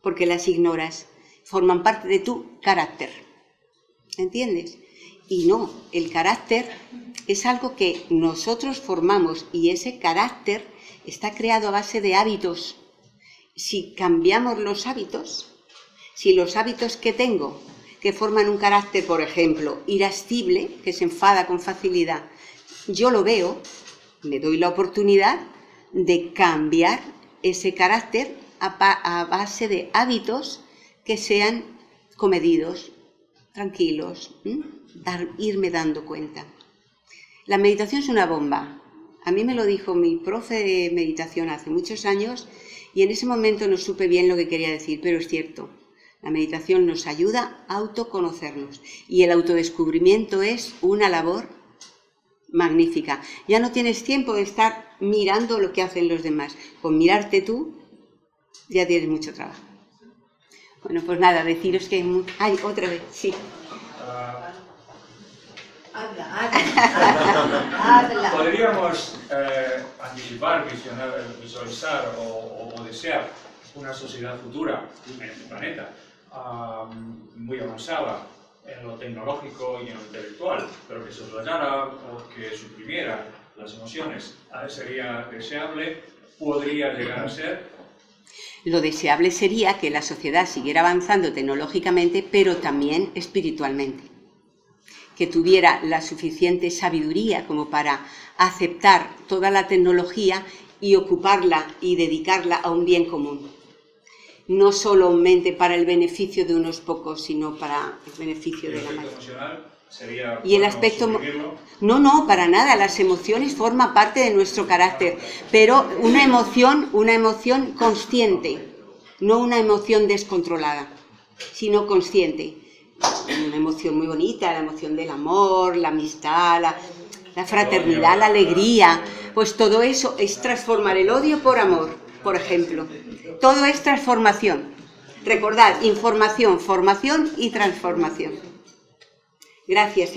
porque las ignoras. Forman parte de tu carácter. ¿Entiendes? Y no, el carácter es algo que nosotros formamos y ese carácter está creado a base de hábitos. Si cambiamos los hábitos, si los hábitos que tengo, que forman un carácter, por ejemplo, irascible, que se enfada con facilidad, yo lo veo, me doy la oportunidad de cambiar ese carácter a base de hábitos que sean comedidos, tranquilos, irme dando cuenta. La meditación es una bomba. A mí me lo dijo mi profe de meditación hace muchos años y en ese momento no supe bien lo que quería decir, pero es cierto. La meditación nos ayuda a autoconocernos y el autodescubrimiento es una labor magnífica. Ya no tienes tiempo de estar mirando lo que hacen los demás. Con mirarte tú ya tienes mucho trabajo. Bueno, pues nada, deciros que... ¡Ay, otra vez! Sí. ¿Podríamos anticipar, visualizar o desear una sociedad futura en este planeta muy avanzada en lo tecnológico y en lo intelectual, pero que soslayara o que suprimiera las emociones? ¿Sería deseable? ¿Podría llegar a ser? Lo deseable sería que la sociedad siguiera avanzando tecnológicamente, pero también espiritualmente. Que tuviera la suficiente sabiduría como para aceptar toda la tecnología y ocuparla y dedicarla a un bien común. No solamente para el beneficio de unos pocos, sino para el beneficio de la mayoría. Y el aspecto... No, para nada. Las emociones forman parte de nuestro carácter, pero una emoción consciente, no una emoción descontrolada, sino consciente. Una emoción muy bonita, la emoción del amor, la amistad, la fraternidad, la alegría. Pues todo eso es transformar el odio por amor, por ejemplo. Todo es transformación. Recordad, información, formación y transformación. Gracias,